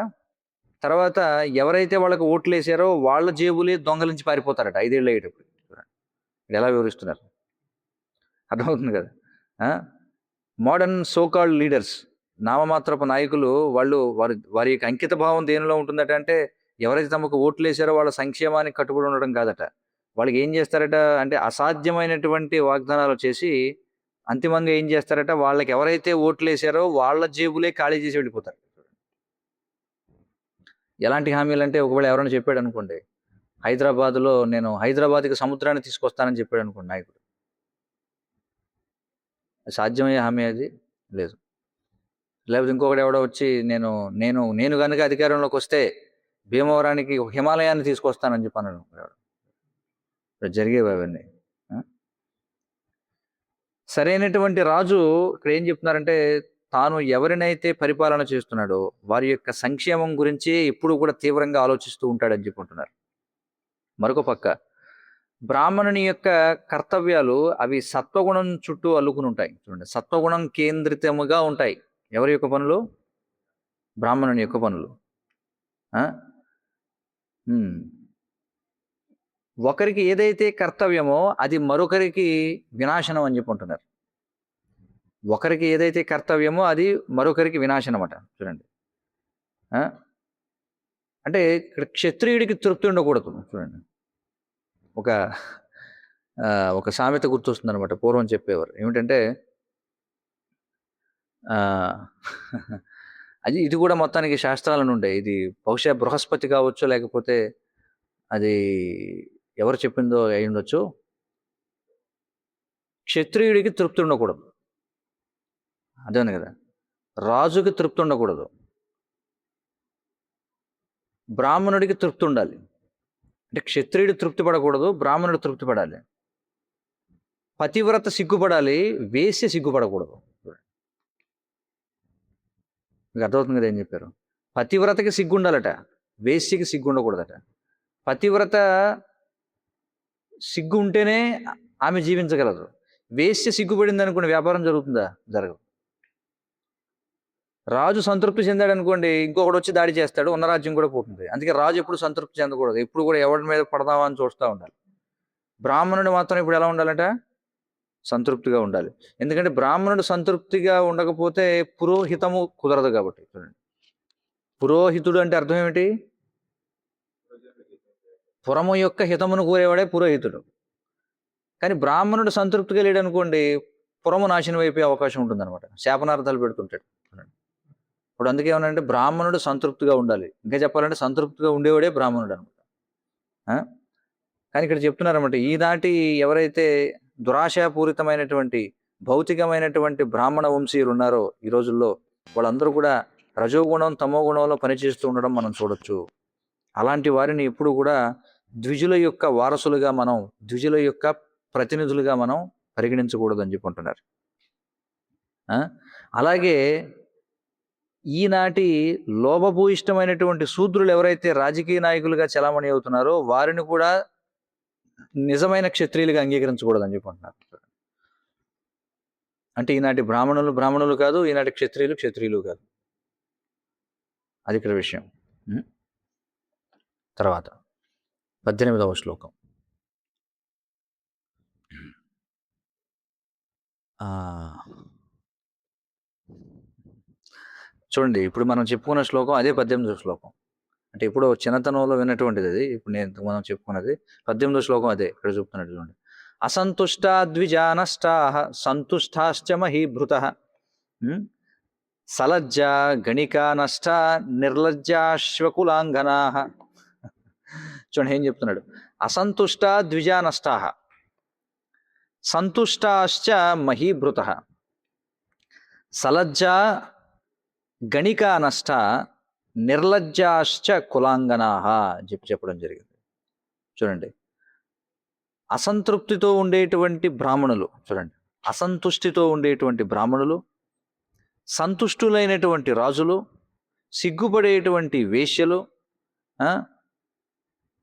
తర్వాత ఎవరైతే వాళ్ళకి ఓట్లు వేసారో వాళ్ళ జేబులే దొంగలించి పారిపోతారట 5 ఏళ్ళు అయ్యేటప్పుడు. చూడండి ఎలా వివరిస్తున్నారు, అర్థమవుతుంది కదా. మోడర్న్ సోకాల్డ్ లీడర్స్, నామమాత్రపు నాయకులు, వారి యొక్క అంకిత భావం దేనిలో ఉంటుందట అంటే, ఎవరైతే తమకు ఓట్లు వేసారో వాళ్ళ సంక్షేమానికి కట్టుబడి ఉండడం కాదట. వాళ్ళకి ఏం చేస్తారట అంటే, అసాధ్యమైనటువంటి వాగ్దానాలు చేసి అంతిమంగా ఏం చేస్తారట, వాళ్ళకి ఎవరైతే ఓట్లు వేసారో వాళ్ళ జేబులే ఖాళీ చేసి వెళ్ళిపోతారు. ఎలాంటి హామీలు అంటే, ఒకవేళ ఎవరైనా చెప్పాడు అనుకోండి, నేను హైదరాబాద్కి సముద్రాన్ని తీసుకొస్తానని చెప్పాడు అనుకోండి నాయకుడు, సాధ్యమయ్యే హామీ అది లేదు. లేకపోతే ఇంకొకటి ఎవడో వచ్చి నేను నేను నేను కనుక అధికారంలోకి వస్తే భీమవరానికి హిమాలయాన్ని తీసుకొస్తానని చెప్పాను. జరిగేవి అవన్నీ. సరైనటువంటి రాజు ఇక్కడ ఏం చెప్తున్నారంటే, తాను ఎవరినైతే పరిపాలన చేస్తున్నాడో వారి యొక్క సంక్షేమం గురించి ఎప్పుడు కూడా తీవ్రంగా ఆలోచిస్తూ ఉంటాడని చెప్పుకుంటున్నారు. మరొక పక్క బ్రాహ్మణుని యొక్క కర్తవ్యాలు అవి సత్వగుణం చుట్టూ అల్లుకుని ఉంటాయి. చూడండి, సత్వగుణం కేంద్రితముగా ఉంటాయి. ఎవరి యొక్క పనులు? బ్రాహ్మణుని యొక్క పనులు. ఒకరికి ఏదైతే కర్తవ్యమో అది మరొకరికి వినాశనం అని చెప్పుకుంటున్నారు. ఒకరికి ఏదైతే కర్తవ్యమో అది మరొకరికి వినాశనం అట. చూడండి, అంటే ఇక్కడ క్షత్రియుడికి తృప్తి ఉండకూడదు. చూడండి, ఒక సామెత గుర్తొస్తుంది అనమాట. పూర్వం చెప్పేవారు ఏమిటంటే, ఇది కూడా మొత్తానికి శాస్త్రాలను ఉండే, ఇది బహుశా బృహస్పతి కావచ్చు, లేకపోతే అది ఎవరు చెప్పిందో అయి ఉండొచ్చు. క్షత్రియుడికి తృప్తి ఉండకూడదు, అదే కదా. రాజుకి తృప్తి ఉండకూడదు, బ్రాహ్మణుడికి తృప్తి ఉండాలి. అంటే క్షత్రియుడు తృప్తి పడకూడదు, బ్రాహ్మణుడు తృప్తి పడాలి. పతివ్రత సిగ్గుపడాలి, వేశ్య సిగ్గుపడకూడదు. మీకు అర్థమవుతుంది కదా ఏం చెప్పారు? పతివ్రతకి సిగ్గు ఉండాలట, వేశ్యకి సిగ్గు ఉండకూడదట. పతివ్రత సిగ్గు ఉంటేనే ఆమె జీవించగలదు. వేశ్య సిగ్గుపడింది అనుకోండి, వ్యాపారం జరుగుతుందా? జరగదు. రాజు సంతృప్తి చెందాడు అనుకోండి, ఇంకొకటి వచ్చి దాడి చేస్తాడు, ఉన్న రాజ్యం కూడా పోతుంది. అందుకే రాజు ఎప్పుడు సంతృప్తి చెందకూడదు, ఎప్పుడు కూడా ఎవరి మీద పడదామా అని చూస్తూ ఉండాలి. బ్రాహ్మణుడు మాత్రం ఇప్పుడు ఎలా ఉండాలట? సంతృప్తిగా ఉండాలి. ఎందుకంటే బ్రాహ్మణుడు సంతృప్తిగా ఉండకపోతే పురోహితము కుదరదు కాబట్టి. చూడండి, పురోహితుడు అంటే అర్థం ఏమిటి? పురము యొక్క హితమును కోరేవాడే పురోహితుడు. కానీ బ్రాహ్మణుడు సంతృప్తిగా లేడనుకోండి, పురము నాశనం అయిపోయే అవకాశం ఉంటుందన్నమాట. శాపనార్థాలు పెడుతుంటాడు. ఇప్పుడు అందుకే ఏమనంటే, బ్రాహ్మణుడు సంతృప్తిగా ఉండాలి. ఇంకా చెప్పాలంటే సంతృప్తిగా ఉండేవాడే బ్రాహ్మణుడు అనమాట. కానీ ఇక్కడ చెప్తున్నారన్నమాట, ఈనాటి ఎవరైతే దురాశాపూరితమైనటువంటి భౌతికమైనటువంటి బ్రాహ్మణ వంశీయులు ఉన్నారో ఈ రోజుల్లో, వాళ్ళందరూ కూడా రజోగుణం తమో గుణంలో పనిచేస్తూ ఉండడం మనం చూడొచ్చు. అలాంటి వారిని ఎప్పుడు కూడా ద్విజుల యొక్క వారసులుగా మనం, ద్విజుల యొక్క ప్రతినిధులుగా మనం పరిగణించకూడదు అని చెప్పుకుంటున్నారు. అలాగే ఈనాటి లోభభూయిష్టమైనటువంటి శూద్రులు ఎవరైతే రాజకీయ నాయకులుగా చలామణి అవుతున్నారో వారిని కూడా నిజమైన క్షత్రియులుగా అంగీకరించకూడదని చెప్పుకుంటున్నారు. అంటే ఈనాటి బ్రాహ్మణులు కాదు, ఈనాటి క్షత్రియులు కాదు. అది ఇక్కడ విషయం. తర్వాత 18వ శ్లోకం. చూడండి, ఇప్పుడు మనం చెప్పుకున్న శ్లోకం అదే 18వ శ్లోకం. అంటే ఇప్పుడు చిన్నతనంలో విన్నటువంటిది అది. ఇప్పుడు మనం చెప్పుకున్నది 18వ శ్లోకం అదే ఇక్కడ చెప్తున్నట్టు. చూడండి, అసంతుష్టా ద్విజానష్టా సంతుష్టాశ్చ మహీభృత సలజ్జా గణికా నష్ట నిర్లజ్జాశ్వకులాంగనా. చూడండి ఏం చెప్తున్నాడు. అసంతుష్టా ద్విజానష్టా సంతుష్టాశ్చ మహీభృత సలజ్జా గణికా నష్ట నిర్లజ్జాశ్చ కులాంగనా చెప్పడం జరిగింది. చూడండి, అసంతృప్తితో ఉండేటువంటి బ్రాహ్మణులు, చూడండి, అసంతుష్టితో ఉండేటువంటి బ్రాహ్మణులు, సంతుష్టులైనటువంటి రాజులు, సిగ్గుపడేటువంటి వేశ్యలు,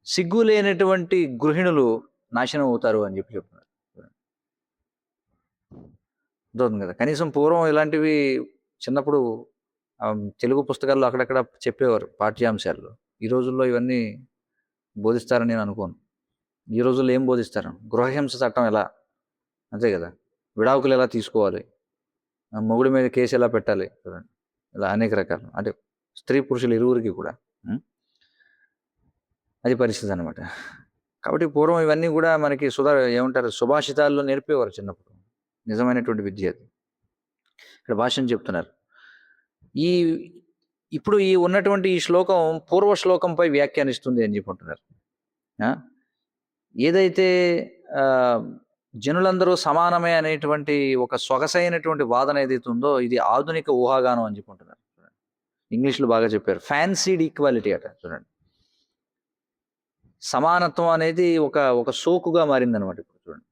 సిగ్గు లేనటువంటి గృహిణులు నాశనం అవుతారు అని చెప్తున్నారు. అర్థవుతుంది కదా. కనీసం పూర్వం ఇలాంటివి చిన్నప్పుడు తెలుగు పుస్తకాల్లో అక్కడక్కడ చెప్పేవారు పాఠ్యాంశాల్లో. ఈ రోజుల్లో ఇవన్నీ బోధిస్తారని నేను అనుకోను. ఈ రోజుల్లో ఏం బోధిస్తారు? గృహహింస చట్టం ఎలా, అంతే కదా, విడాకులు ఎలా తీసుకోవాలి, మొగుడి మీద కేసు ఎలా పెట్టాలి చూడండి, ఇలా అనేక రకాలు, అంటే స్త్రీ పురుషులు ఇరువురికి కూడా అది పరిస్థితి అనమాట. కాబట్టి పూర్వం ఇవన్నీ కూడా మనకి ఏమంటారు, సుభాషితాల్లో నేర్పేవారు చిన్నప్పుడు, నిజమైనటువంటి విద్య అది. ఇక్కడ భాష్యం చెప్తున్నారు. ఈ ఇప్పుడు ఈ ఉన్నటువంటి ఈ శ్లోకం పూర్వ శ్లోకంపై వ్యాఖ్యానిస్తుంది అని చెప్పుకుంటున్నారు. ఏదైతే జనులందరూ సమానమే అనేటువంటి ఒక సొగసైనటువంటి వాదన ఏదైతే ఉందో, ఇది ఆధునిక ఊహాగానం అని చెప్పుకుంటున్నారు. ఇంగ్లీష్లో బాగా చెప్పారు, ఫ్యాన్సీడ్ ఈక్వాలిటీ అట. చూడండి, సమానత్వం అనేది ఒక ఒక సోకుగా మారిందనమాట ఇప్పుడు. చూడండి,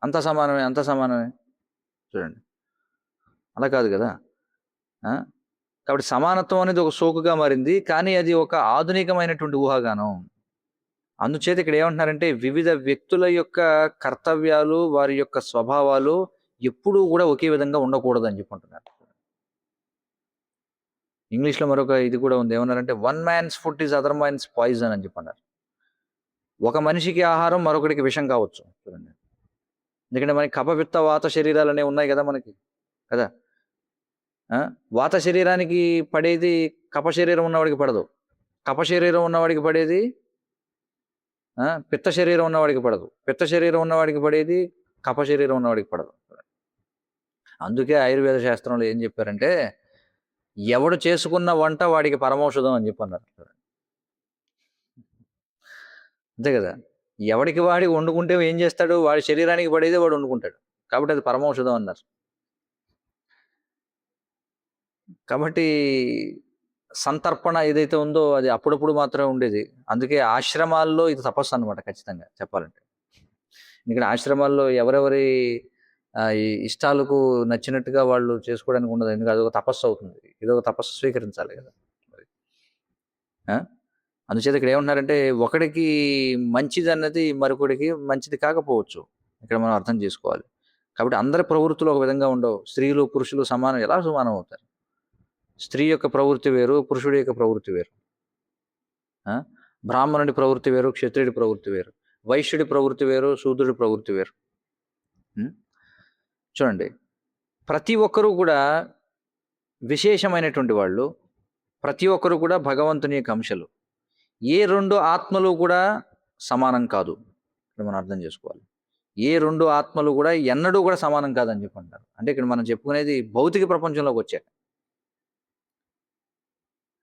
అంత సమానమే చూడండి, అలా కాదు కదా. కాబట్టి సమానత్వం అనేది ఒక సోకుగా మారింది, కానీ అది ఒక ఆధునికమైనటువంటి ఊహాగానం. అందుచేత ఇక్కడ ఏమంటున్నారంటే, వివిధ వ్యక్తుల యొక్క కర్తవ్యాలు, వారి యొక్క స్వభావాలు ఎప్పుడూ కూడా ఒకే విధంగా ఉండకూడదు అని చెప్పుకుంటున్నారు. ఇంగ్లీష్లో మరొక ఇది కూడా ఉంది, ఏమన్నారంటే, 1 man's food is other man's poison అని చెప్పన్నారు. ఒక మనిషికి ఆహారం మరొకటికి విషం కావచ్చు. చూడండి, ఎందుకంటే మనకి కఫపిత్త వాత శరీరాలు అనేవి ఉన్నాయి కదా మనకి, కదా. వాత శరీరానికి పడేది కఫ శరీరం ఉన్నవాడికి పడదు, కఫ శరీరం ఉన్నవాడికి పడేది పిత్త శరీరం ఉన్నవాడికి పడదు, పిత్త శరీరం ఉన్నవాడికి పడేది కఫ శరీరం ఉన్నవాడికి పడదు. అందుకే ఆయుర్వేద శాస్త్రంలో ఏం చెప్పారంటే, ఎవడు చేసుకున్న వంట వాడికి పరమౌషధం అని చెప్పన్నారు. అంతే కదా, ఎవడికి వాడి వండుకుంటే ఏం చేస్తాడు, వాడి శరీరానికి పడేదే వాడు వండుకుంటాడు, కాబట్టి అది పరమౌషధం అన్నారు. కాబట్టి సంతర్పణ ఏదైతే ఉందో అది అప్పుడప్పుడు మాత్రమే ఉండేది. అందుకే ఆశ్రమాల్లో ఇది తపస్సు అనమాట, ఖచ్చితంగా చెప్పాలంటే. ఎందుకంటే ఆశ్రమాల్లో ఎవరెవరి ఇష్టాలకు నచ్చినట్టుగా వాళ్ళు చేసుకోవడానికి ఉండదు, ఎందుకంటే అదొక తపస్సు అవుతుంది, ఇదొక తపస్సు స్వీకరించాలి కదా మరి. అందుచేత ఇక్కడ ఏమంటున్నారంటే, ఒకడికి మంచిది అన్నది మరొకడికి మంచిది కాకపోవచ్చు, ఇక్కడ మనం అర్థం చేసుకోవాలి. కాబట్టి అందరి ప్రవృత్తులు ఒక విధంగా ఉండవు. స్త్రీలు పురుషులు సమానం, ఎలా సమానం అవుతారు? స్త్రీ యొక్క ప్రవృత్తి వేరు, పురుషుడి యొక్క ప్రవృత్తి వేరు. బ్రాహ్మణుడి ప్రవృత్తి వేరు, క్షత్రియుడి ప్రవృత్తి వేరు, వైశ్యుడి ప్రవృత్తి వేరు, శూద్రుడి ప్రవృత్తి వేరు. చూడండి, ప్రతి ఒక్కరూ కూడా విశేషమైనటువంటి వాళ్ళు, ప్రతి ఒక్కరు కూడా భగవంతుని యొక్క అంశలు. ఏ రెండు ఆత్మలు కూడా సమానం కాదు, ఇక్కడ మనం అర్థం చేసుకోవాలి. ఏ రెండు ఆత్మలు కూడా ఎన్నడూ కూడా సమానం కాదని చెప్పంటారు. అంటే ఇక్కడ మనం చెప్పుకునేది భౌతిక ప్రపంచంలోకి వచ్చాక.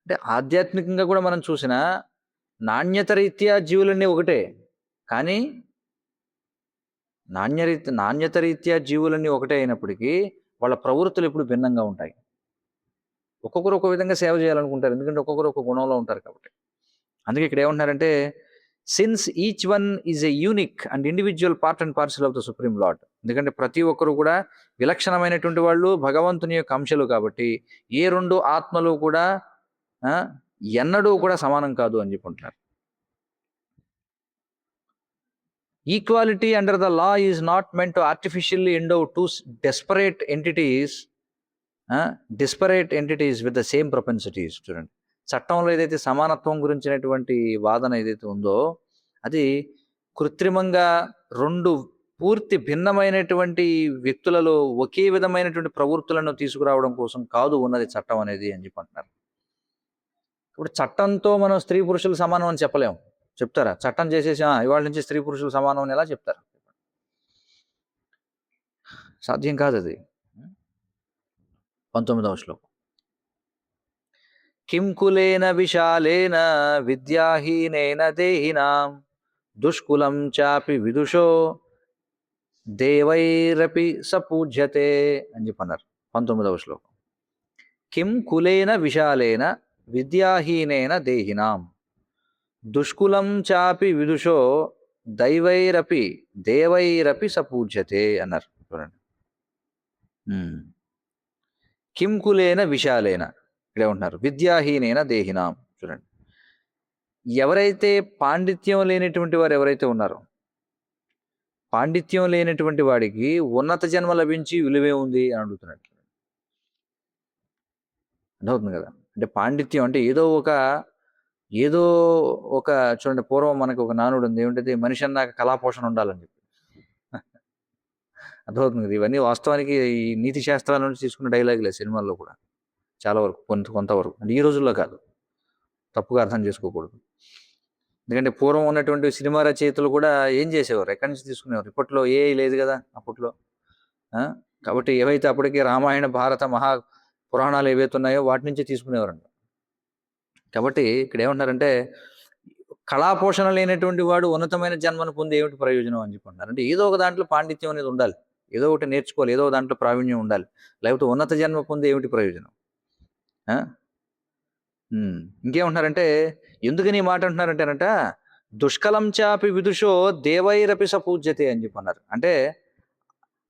అంటే ఆధ్యాత్మికంగా కూడా మనం చూసిన నాణ్యత రీత్యా జీవులన్నీ ఒకటే, కానీ నాణ్యత రీత్యా జీవులన్నీ ఒకటే అయినప్పటికీ వాళ్ళ ప్రవృత్తులు ఎప్పుడు భిన్నంగా ఉంటాయి. ఒక్కొక్కరు ఒక విధంగా సేవ చేయాలనుకుంటారు, ఎందుకంటే ఒక్కొక్కరు ఒక గుణంలో ఉంటారు కాబట్టి. అందుకే ఇక్కడ ఏమంటున్నారంటే, since each one is a unique and individual part and parcel of the supreme lord. ఎందుకంటే ప్రతి ఒక్కరు కూడా విలక్షణమైనటువంటి వాళ్ళు, భగవంతుని యొక్క అంశాలు కాబట్టి ఏ రెండు ఆత్మలు కూడా ఎన్నడూ కూడా సమానం కాదు అని చెప్పుకుంటున్నారు. Equality under the law is not meant to artificially endow two disparate entities with the same propensities. చూడండి, చట్టంలో ఏదైతే సమానత్వం గురించినటువంటి వాదన ఏదైతే ఉందో, అది కృత్రిమంగా రెండు పూర్తి భిన్నమైనటువంటి వ్యక్తులలో ఒకే విధమైనటువంటి ప్రవృత్తులను తీసుకురావడం కోసం కాదు ఉన్నది చట్టం అనేది అని చెప్పంటున్నారు. ఇప్పుడు చట్టంతో మనం స్త్రీ పురుషులు సమానం అని చెప్పలేము. చెప్తారా? చట్టం చేసేసి ఇవాళ నుంచి స్త్రీ పురుషులు సమానం అని ఎలా చెప్తారు? సాధ్యం కాదు అది. 19వ శ్లోకం, కిం కులేన విశాలేన విద్యాహీనేన దేహినాం దుష్కులం చాపి విదుషో దేవైరపి సపూజ్యతే అని చెప్పన్నారు. 19వ శ్లోకం, కిం కులేన విశాలేన విద్యాహీనేన దేహినాం దుష్కులం చాపి విదుషో దేవైరపి సపూజ్యతే అన్నారు. చూడండి, కిం కులేన విశాలేన, ఇక్కడే ఉంటున్నారు, విద్యాహీనేన దేహినాం. చూడండి, ఎవరైతే పాండిత్యం లేనటువంటి వారు ఎవరైతే ఉన్నారో, పాండిత్యం లేనటువంటి వాడికి ఉన్నత జన్మ లభించి విలువే ఉంది అని అడుగుతున్నాడు. అర్థమవుతుంది కదా. అంటే పాండిత్యం అంటే ఏదో ఒక చూడండి, పూర్వం మనకు ఒక నానుడు ఉంది, ఏమిటది, మనిషి అన్నాక కళాపోషణ ఉండాలని చెప్పి. అర్థమవుతుంది కదా, ఇవన్నీ వాస్తవానికి ఈ నీతి శాస్త్రాల నుంచి తీసుకున్న డైలాగులే సినిమాల్లో కూడా చాలా వరకు, కొంతవరకు. అంటే ఈ రోజుల్లో కాదు, తప్పుగా అర్థం చేసుకోకూడదు. ఎందుకంటే పూర్వం ఉన్నటువంటి సినిమా రచయితలు కూడా ఏం చేసేవారు, ఎక్కడి నుంచి తీసుకునేవారు? ఇప్పట్లో ఏ లేదు కదా అప్పట్లో. కాబట్టి ఏవైతే అప్పటికే రామాయణ భారత మహా పురాణాలు ఏవైతే ఉన్నాయో వాటి నుంచి తీసుకునేవారంట. కాబట్టి ఇక్కడ ఏమంటారంటే కళాపోషణ లేనటువంటి వాడు ఉన్నతమైన జన్మను పొంది ఏమిటి ప్రయోజనం అని చెప్పుకుంటారు. అంటే ఏదో ఒక దాంట్లో పాండిత్యం అనేది ఉండాలి, ఏదో ఒకటి నేర్చుకోవాలి, ఏదో దాంట్లో ప్రావీణ్యం ఉండాలి, లేకపోతే ఉన్నత జన్మ పొంది ఏమిటి ప్రయోజనం? ఇంకేమంటున్నారంటే, ఎందుకని ఈ మాట అంటున్నారంటేనంట, దుష్కలం చాపి విదుషో దేవైరపి సపూజ్యతే అని చెప్పన్నారు. అంటే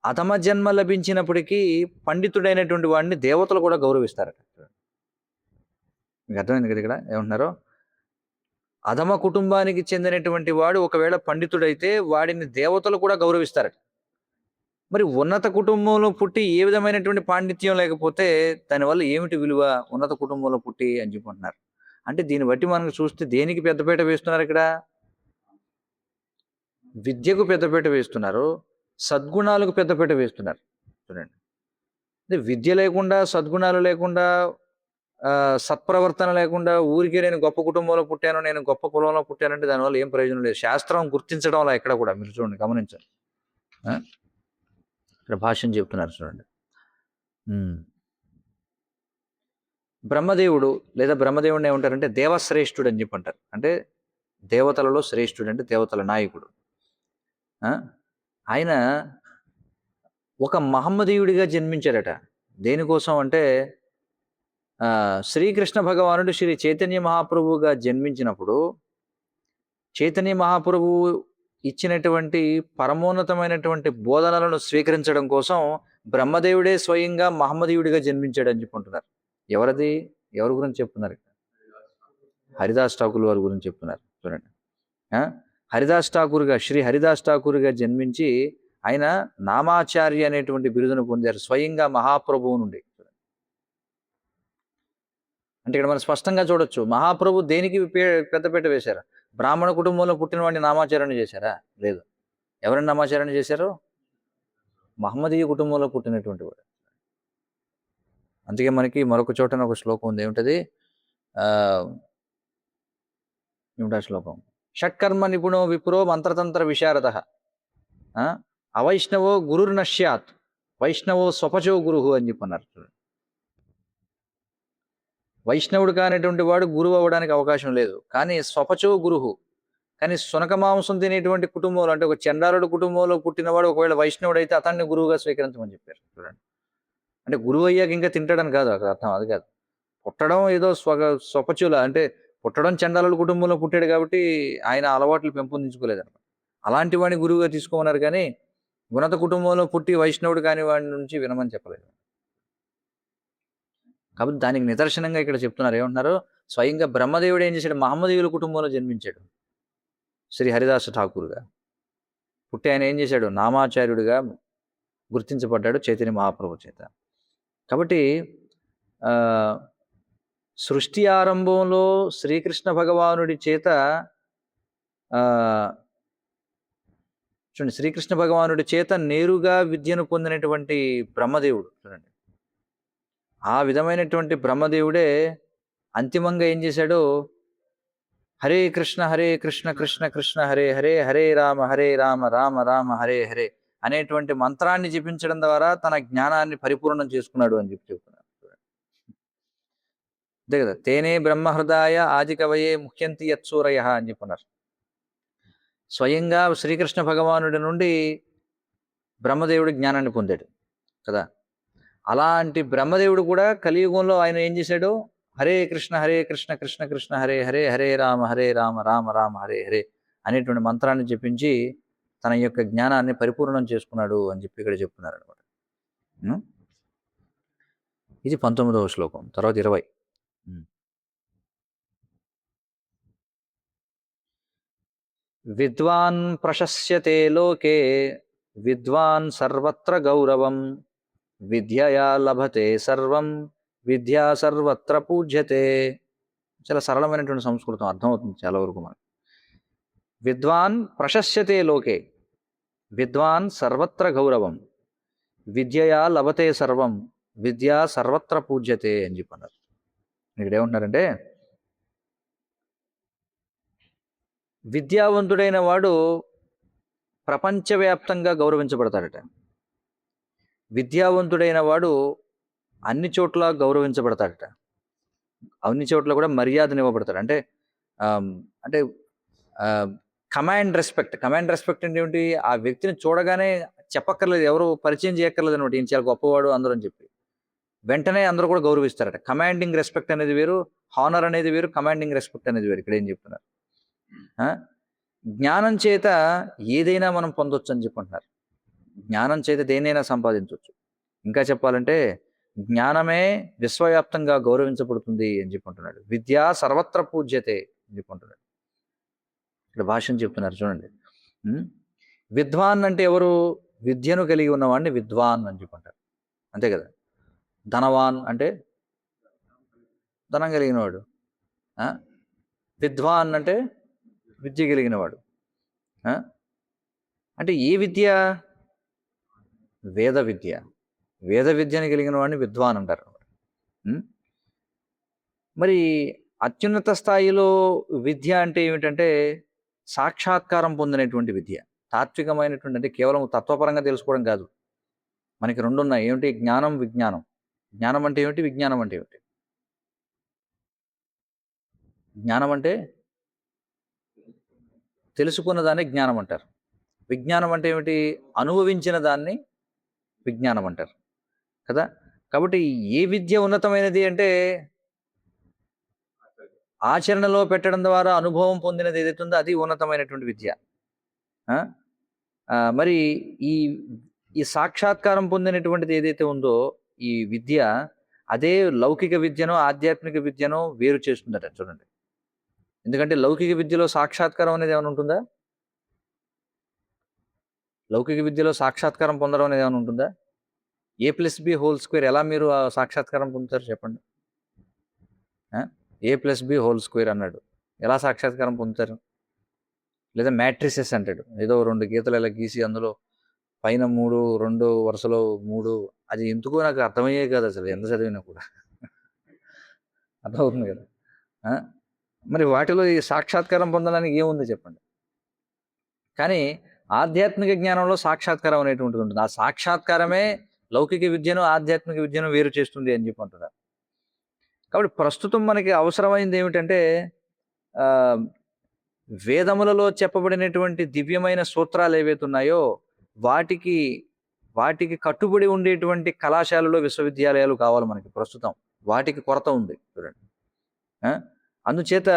అధమ జన్మ లభించినప్పటికీ పండితుడైనటువంటి వాడిని దేవతలు కూడా గౌరవిస్తారట. మీకు అర్థమైంది కదా ఇక్కడ ఏమంటున్నారో? అధమ కుటుంబానికి చెందినటువంటి వాడు ఒకవేళ పండితుడైతే వాడిని దేవతలు కూడా గౌరవిస్తారట. మరి ఉన్నత కుటుంబంలో పుట్టి ఏ విధమైనటువంటి పాండిత్యం లేకపోతే దానివల్ల ఏమిటి విలువ? ఉన్నత కుటుంబంలో పుట్టి అని చెప్పుకుంటున్నారు. అంటే దీన్ని బట్టి మనకు చూస్తే దేనికి పెద్దపీట వేస్తున్నారు ఇక్కడ? విద్యకు పెద్దపీట వేస్తున్నారు, సద్గుణాలకు పెద్దపీట వేస్తున్నారు. చూడండి, విద్య లేకుండా, సద్గుణాలు లేకుండా, సత్ప్రవర్తన లేకుండా ఊరికే నేను గొప్ప కుటుంబంలో పుట్టాను, నేను గొప్ప కులంలో పుట్టానంటే దానివల్ల ఏం ప్రయోజనం లేదు. శాస్త్రం గుర్తించడంలో ఎక్కడ కూడా మీరు చూడండి, గమనించండి. ఇక్కడ భాష్యం చెప్తున్నారు చూడండి. బ్రహ్మదేవుడు లేదా బ్రహ్మదేవుడిని ఏమంటారంటే దేవశ్రేష్ఠుడు అని చెప్పి అంటారు. అంటే దేవతలలో శ్రేష్ఠుడు, అంటే దేవతల నాయకుడు. ఆయన ఒక మహమ్మదీయుడిగా జన్మించాడట. దేనికోసం అంటే శ్రీకృష్ణ భగవానుడు శ్రీ చైతన్య మహాప్రభువుగా జన్మించినప్పుడు చైతన్య మహాప్రభువు ఇచ్చినటువంటి పరమోన్నతమైనటువంటి బోధనలను స్వీకరించడం కోసం బ్రహ్మదేవుడే స్వయంగా మహమ్మదీయుడిగా జన్మించాడు అని చెప్పుకుంటున్నారు. ఎవరి గురించి చెప్తున్నారు? హరిదాస్ ఠాకూర్ వారి గురించి చెప్తున్నారు. చూడండి, హరిదాస్ ఠాకూర్గా, శ్రీ హరిదాస్ ఠాకూర్గా జన్మించి ఆయన నామాచార్య అనేటువంటి బిరుదును పొందారు స్వయంగా మహాప్రభువు నుండి. అంటే ఇక్కడ మనం స్పష్టంగా చూడొచ్చు, మహాప్రభు దేనికి పెద్దపీట వేశారు? బ్రాహ్మణ కుటుంబంలో పుట్టిన వాడిని నామాచరణ చేశారా? లేదు. ఎవరిని నామాచరణ చేశారు? మహమ్మదీయ కుటుంబంలో పుట్టినటువంటి వాడు. అందుకే మనకి మరొక చోటన ఒక శ్లోకం ఉంది. ఏమిటది? ఏమిటా శ్లోకం? షట్కర్మ నిపుణో విపురో మంత్రతంత్ర విశారద అవైష్ణవో గురుర్నశ్యాత్ వైష్ణవో స్వపచో గురువు అని చెప్పన్నారు. వైష్ణవుడు కానిటువంటి వాడు గురువు అవ్వడానికి అవకాశం లేదు. కానీ స్వపచో గురువు, కానీ సునక మాంసం తినేటువంటి కుటుంబంలో, అంటే ఒక చండాలుడు కుటుంబంలో పుట్టినవాడు ఒకవేళ వైష్ణవుడు అయితే అతన్ని గురువుగా స్వీకరించమని చెప్పారు. చూడండి, అంటే గురువు అయ్యాక ఇంకా తింటాడని కాదు అక్కడ అర్థం. అది కాదు, పుట్టడం ఏదో స్వపచుల, అంటే పుట్టడం చండాలుడు కుటుంబంలో పుట్టాడు కాబట్టి ఆయన అలవాట్లు పెంపొందించుకోలేదన్నమాట. అలాంటి వాడిని గురువుగా తీసుకోమన్నారు, కానీ ఉన్నత కుటుంబంలో పుట్టి వైష్ణవుడు కాని వాడి నుంచి వినమని చెప్పలేదు. కాబట్టి దానికి నిదర్శనంగా ఇక్కడ చెప్తున్నారు. ఏమంటున్నారు? స్వయంగా బ్రహ్మదేవుడు ఏం చేశాడు? మహమ్మదీయుల కుటుంబంలో జన్మించాడు శ్రీ హరిదాస్ ఠాకూర్గా. పుట్టి ఆయన ఏం చేశాడు? నామాచార్యుడిగా గుర్తించబడ్డాడు చైతన్య మహాప్రభు చేత. కాబట్టి సృష్టి ఆరంభంలో శ్రీకృష్ణ భగవానుడి చేత చూడండి, శ్రీకృష్ణ భగవానుడి చేత నేరుగా విద్యను పొందినటువంటి బ్రహ్మదేవుడు. చూడండి, ఆ విధమైనటువంటి బ్రహ్మదేవుడే అంతిమంగా ఏం చేశాడు? హరే కృష్ణ కృష్ణ కృష్ణ హరే హరే, హరే రామ రామ రామ హరే హరే అనేటువంటి మంత్రాన్ని జపించడం ద్వారా తన జ్ఞానాన్ని పరిపూర్ణం చేసుకున్నాడు అని చెప్తున్నారు. అంతే కదా, తేనే బ్రహ్మహృదాయ ఆదికవయే ముఖ్యంతి యత్సూరయ అని చెప్పున్నారు. స్వయంగా శ్రీకృష్ణ భగవానుడి నుండి బ్రహ్మదేవుడు జ్ఞానాన్ని పొందాడు కదా. అలాంటి బ్రహ్మదేవుడు కూడా కలియుగంలో ఆయన ఏం చేశాడు? హరే కృష్ణ కృష్ణ కృష్ణ హరే హరే, హరే రామ రామ రామ హరే హరే అనేటువంటి మంత్రాన్ని జపించి తన యొక్క జ్ఞానాన్ని పరిపూర్ణం చేసుకున్నాడు అని చెప్పి ఇక్కడ చెప్తున్నారు అనమాట. ఇది 19వ శ్లోకం. తర్వాత 20. విద్వాన్ ప్రశస్యతే లోకే విద్వాన్ సర్వత్ర గౌరవం విద్యయా లభతే సర్వం విద్యా సర్వత్ర పూజ్యతే. చాలా సరళమైనటువంటి సంస్కృతం, అర్థమవుతుంది చాలా వరకు మనకు. విద్వాన్ ప్రశస్యతే లోకే, విద్వాన్ సర్వత్ర గౌరవం, విద్యయా లభతే సర్వం, విద్యా సర్వత్ర పూజ్యతే అని చెప్పన్నారు. ఇక్కడ ఏమంటున్నారంటే, విద్యావంతుడైన వాడు ప్రపంచవ్యాప్తంగా గౌరవించబడతాడట. విద్యావంతుడైన వాడు అన్ని చోట్ల గౌరవించబడతాడట. అన్ని చోట్ల కూడా మర్యాదనివ్వబడతాడు. అంటే అంటే కమాండ్ రెస్పెక్ట్ అంటే ఏమిటి? ఆ వ్యక్తిని చూడగానే చెప్పక్కర్లేదు, ఎవరు పరిచయం చేయక్కర్లేదు అనమాట, ఈయన చాలా గొప్పవాడు అందరూ అని చెప్పి. వెంటనే అందరూ కూడా గౌరవిస్తారట. కమాండింగ్ రెస్పెక్ట్ అనేది వేరు, హానర్ అనేది వేరు, కమాండింగ్ రెస్పెక్ట్ అనేది వేరు. ఇక్కడ ఏం చెప్తున్నారు? జ్ఞానం చేత ఏదైనా మనం పొందొచ్చు అని చెప్పుకుంటున్నారు. జ్ఞానం చేత దేనైనా సంపాదించవచ్చు. ఇంకా చెప్పాలంటే జ్ఞానమే విశ్వవ్యాప్తంగా గౌరవించబడుతుంది అని చెప్పుకుంటున్నాడు. విద్యా సర్వత్ర పూజ్యతే అని చెప్పుకుంటున్నాడు. ఇక్కడ భాష్యం చెప్తున్నారు చూడండి. విద్వాన్ అంటే ఎవరు? విద్యను కలిగి ఉన్నవాడిని విద్వాన్ అని చెప్పుకుంటారు, అంతే కదా. ధనవాన్ అంటే ధనం కలిగినవాడు. విద్వాన్ అంటే విద్య కలిగినవాడు. అంటే ఏ విద్య? వేద విద్య. వేద విద్యను కలిగిన వాడిని విద్వాన్ అంటారు. మరి అత్యున్నత స్థాయిలో విద్య అంటే ఏమిటంటే సాక్షాత్కారం పొందినటువంటి విద్య. తాత్వికమైనటువంటి, అంటే కేవలం తత్వపరంగా తెలుసుకోవడం కాదు. మనకి రెండు ఉన్నాయి. ఏమిటి? జ్ఞానం, విజ్ఞానం. జ్ఞానం అంటే ఏమిటి? విజ్ఞానం అంటే ఏమిటి? జ్ఞానం అంటే తెలుసుకున్న దాన్ని జ్ఞానం అంటారు. విజ్ఞానం అంటే ఏమిటి? అనుభవించిన దాన్ని విజ్ఞానం అంటారు కదా. కాబట్టి ఏ విద్య ఉన్నతమైనది అంటే ఆచరణలో పెట్టడం ద్వారా అనుభవం పొందినది ఏదైతే ఉందో అది ఉన్నతమైనటువంటి విద్య. మరి ఈ ఈ సాక్షాత్కారం పొందినటువంటిది ఏదైతే ఉందో ఈ విద్య, అదే లౌకిక విద్యను ఆధ్యాత్మిక విద్యను వేరు చేస్తుందట. చూడండి, ఎందుకంటే లౌకిక విద్యలో సాక్షాత్కారం అనేది ఏమైనా ఉంటుందా? లౌకిక విద్యలో సాక్షాత్కారం పొందడం అనేది ఏమైనా ఉంటుందా? A+B² ఎలా మీరు సాక్షాత్కారం పొందుతారు చెప్పండి? A+B² అన్నాడు, ఎలా సాక్షాత్కారం పొందుతారు? లేదా మ్యాట్రిసెస్ అంటాడు, ఏదో 2 గీతలు ఇలా గీసి అందులో పైన 3, 2 వరుసలో 3, అది ఎందుకో నాకు అర్థమయ్యే కాదు అసలు, ఎంత చదివినా కూడా. అర్థమవుతుంది కదా. మరి వాటిలో ఈ సాక్షాత్కారం పొందడానికి ఏముంది చెప్పండి? కానీ ఆధ్యాత్మిక జ్ఞానంలో సాక్షాత్కారం అనేటువంటిది ఉంటుంది. ఆ సాక్షాత్కారమే లౌకిక విద్యను ఆధ్యాత్మిక విద్యను వేరు చేస్తుంది అని చెప్పి అంటున్నారు. కాబట్టి ప్రస్తుతం మనకి అవసరమైంది ఏమిటంటే వేదములలో చెప్పబడినటువంటి దివ్యమైన సూత్రాలు ఏవైతే ఉన్నాయో వాటికి కట్టుబడి ఉండేటువంటి కళాశాలలో విశ్వవిద్యాలయాలు కావాలి మనకి ప్రస్తుతం. వాటికి కొరత ఉంది చూడండి. అందుచేత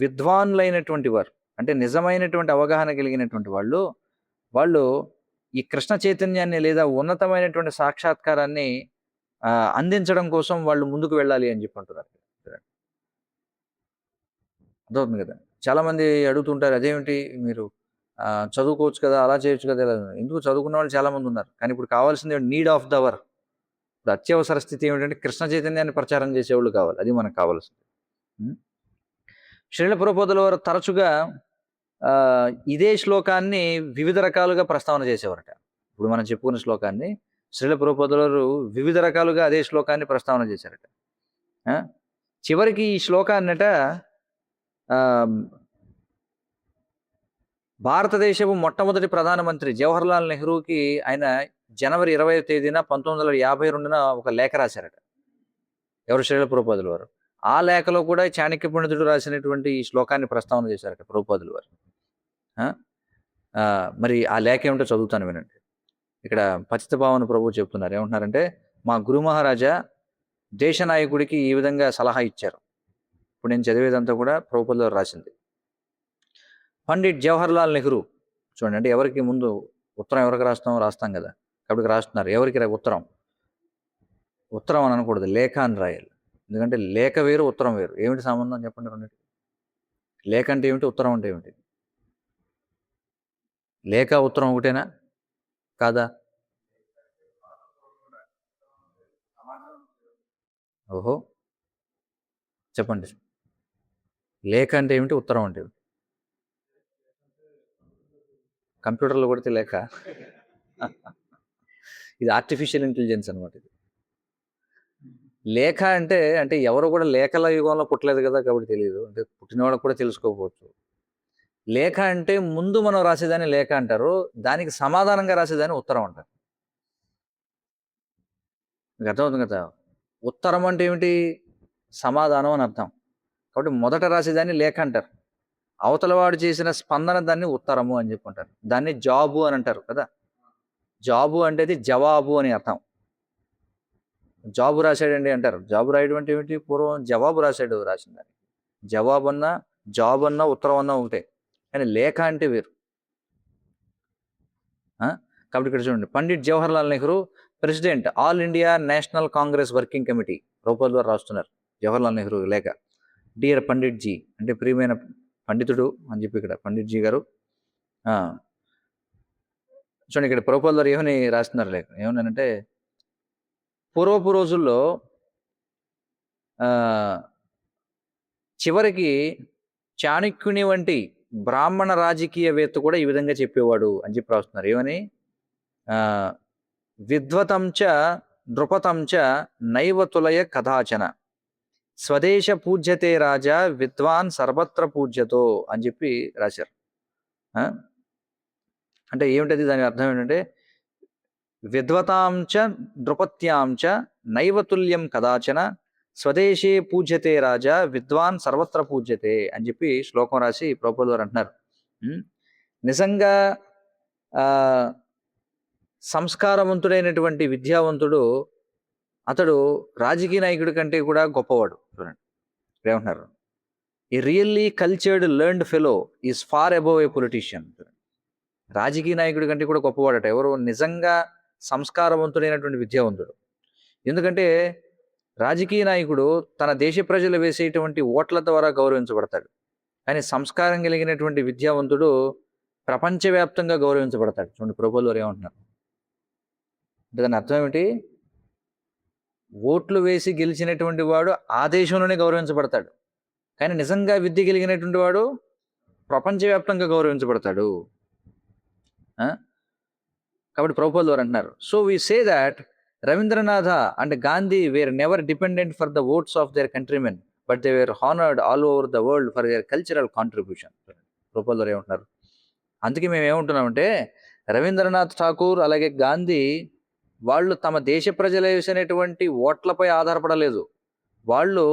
విద్వాన్లైనటువంటి వారు, అంటే నిజమైనటువంటి అవగాహన కలిగినటువంటి వాళ్ళు ఈ కృష్ణ చైతన్యాన్ని లేదా ఉన్నతమైనటువంటి సాక్షాత్కారాన్ని అందించడం కోసం వాళ్ళు ముందుకు వెళ్ళాలి అని చెప్పి అంటున్నారు. అర్థమవుతుంది కదా. చాలా మంది అడుగుతుంటారు, అదేమిటి మీరు చదువుకోవచ్చు కదా, అలా చేయొచ్చు కదా. ఎందుకు? చదువుకున్న వాళ్ళు చాలా మంది ఉన్నారు, కానీ ఇప్పుడు కావాల్సింది నీడ్ ఆఫ్ ద అవర్. ఇప్పుడు అత్యవసర స్థితి ఏమిటంటే కృష్ణ చైతన్యాన్ని ప్రచారం చేసేవాళ్ళు కావాలి, అది మనకు కావాల్సింది. శ్రీల ప్రభుపాదుల వారు తరచుగా ఇదే శ్లోకాన్ని వివిధ రకాలుగా ప్రస్తావన చేసేవారట. ఇప్పుడు మనం చెప్పుకున్న శ్లోకాన్ని శ్రీల ప్రభుపాదుల వారు వివిధ రకాలుగా అదే శ్లోకాన్ని ప్రస్తావన చేశారట. చివరికి ఈ శ్లోకాన్నట భారతదేశపు మొట్టమొదటి ప్రధానమంత్రి జవహర్లాల్ నెహ్రూకి ఆయన జనవరి 20వ తేదీన 1952న ఒక లేఖ రాశారట. ఎవరు? శ్రీల ప్రభుపాదుల వారు. ఆ లేఖలో కూడా చాణక్య పండితుడు రాసినటువంటి ఈ శ్లోకాన్ని ప్రస్తావన చేశారట ప్రభుపాదుల వారు. మరి ఆ లేఖ ఏమిటో చదువుతాను వినండి. ఇక్కడ పతిత భావన ప్రభువు చెప్తున్నారు. ఏమంటున్నారంటే, మా గురు మహారాజా దేశ నాయకుడికి ఈ విధంగా సలహా ఇచ్చారు. ఇప్పుడు నేను చదివేదంతా కూడా ప్రభుపాదుల వారు రాసింది. పండిట్ జవహర్లాల్ నెహ్రూ, చూడండి, అంటే ఎవరికి ముందు ఉత్తరం ఎవరికి రాస్తాం కదా, కాబట్టి రాస్తున్నారు. ఎవరికి ఉత్తరం అని అనకూడదు, లేఖ అని రాయాలి. ఎందుకంటే లేఖ వేరు, ఉత్తరం వేరు. ఏమిటి సంబంధం చెప్పండి రెండింటికి? లేఖ అంటే ఏమిటి? ఉత్తరం అంటే ఏమిటి? లేఖ ఉత్తరం ఒకటేనా కాదా? ఓహో, చెప్పండి. లేఖ అంటే ఏమిటి? ఉత్తరం అంటే ఏమిటి? కంప్యూటర్లో కొడితే లేఖ. ఇది ఆర్టిఫిషియల్ ఇంటెలిజెన్స్ అనమాట. ఇది లేఖ అంటే అంటే ఎవరు కూడా లేఖల యుగంలో పుట్టలేదు కదా, కాబట్టి తెలియదు. అంటే పుట్టిన వాళ్ళకి కూడా తెలుసుకోకపోవచ్చు. లేఖ అంటే ముందు మనం రాసేదాన్ని లేఖ అంటారు, దానికి సమాధానంగా రాసేదాన్ని ఉత్తరం అంటారు. మీకు అర్థమవుతుంది కదా. ఉత్తరం అంటే ఏమిటి? సమాధానం అని అర్థం. కాబట్టి మొదట రాసేదాన్ని లేఖ అంటారు. అవతల వాడు చేసిన స్పందన దాన్ని ఉత్తరము అని చెప్పుకుంటారు. దాన్ని జాబు అని అంటారు కదా. జాబు అంటే జవాబు అని అర్థం. జాబు రాశాడండి అంటారు. జాబు రాయడం అంటే ఏమిటి? పూర్వం జవాబు రాశాడు రాసిన దాన్ని. జవాబు అన్నా జాబ్ అన్నా ఉత్తరం అన్నా ఒకటే, కానీ లేఖ అంటే వేరు. కాబట్టి ఇక్కడ చూడండి, Pandit Jawaharlal Nehru president, all India national Congress working committee, రూపాయల ద్వారా రాస్తున్నారు జవహర్లాల్ నెహ్రూ లేఖ. డియర్ పండిట్ జీ అంటే ప్రియమైన పండితుడు అని చెప్పి ఇక్కడ పండిట్ జీ గారు. చూడండి ఇక్కడ ప్రభుపాల్ ద్వారా ఏమని రాస్తున్నారు లేఖ. ఏమన్నానంటే, పూర్వపు రోజుల్లో చివరికి చాణక్యుని వంటి బ్రాహ్మణ రాజకీయవేత్త కూడా ఈ విధంగా చెప్పేవాడు అని చెప్పి రాస్తున్నారు. ఏమని? విద్వతంచ నృపతంచ నైవతులయ కథాచన స్వదేశ పూజ్యతే రాజా విద్వాన్ సర్వత్ర పూజ్యతో అని చెప్పి రాశారు. అంటే ఏమిటది? దాని అర్థం ఏంటంటే, విద్వతాంచ నృపత్యాంచ నైవతుల్యం కదాచన స్వదేశే పూజ్యతే రాజా విద్వాన్ సర్వత్ర పూజ్యతే అని చెప్పి శ్లోకం రాసి ప్రభుపాల్ వారు అంటున్నారు. నిజంగా సంస్కారవంతుడైనటువంటి విద్యావంతుడు అతడు రాజకీయ నాయకుడి కంటే కూడా గొప్పవాడు. చూడండి ఏమంటున్నారు, a really cultured learned fellow is far above a politician. రాజకీయ నాయకుడి కంటే కూడా గొప్పవాడట ఎవరు? నిజంగా సంస్కారవంతుడైనటువంటి విద్యావంతుడు. ఎందుకంటే రాజకీయ నాయకుడు తన దేశ ప్రజలు వేసేటువంటి ఓట్ల ద్వారా గౌరవించబడతాడు, కానీ సంస్కారం కలిగినటువంటి విద్యావంతుడు ప్రపంచవ్యాప్తంగా గౌరవించబడతాడు. చూడండి ప్రభుపాల్ వారు ఏమంటున్నారు అంటే, దాని అర్థం ఏమిటి? ఓట్లు వేసి గెలిచినటువంటి వాడు ఆ దేశంలోనే గౌరవించబడతాడు, కానీ నిజంగా విద్య కలిగినటువంటి వాడు ప్రపంచవ్యాప్తంగా గౌరవించబడతాడు. కాబట్టి ప్రభుపాల్ వారు అంటున్నారు, so we say that Rabindranath and Gandhi were never dependent for the votes of their countrymen, but they were honoured all over the world for their cultural contribution. Prabhupada వారు ఏమంటున్నారు? అందుకే మేము ఏమంటున్నామంటే, రవీంద్రనాథ్ ఠాకూర్ అలాగే గాంధీ వాళ్ళు తమ దేశ ప్రజలు వేసినటువంటి ఓట్లపై ఆధారపడలేదు. వాళ్ళు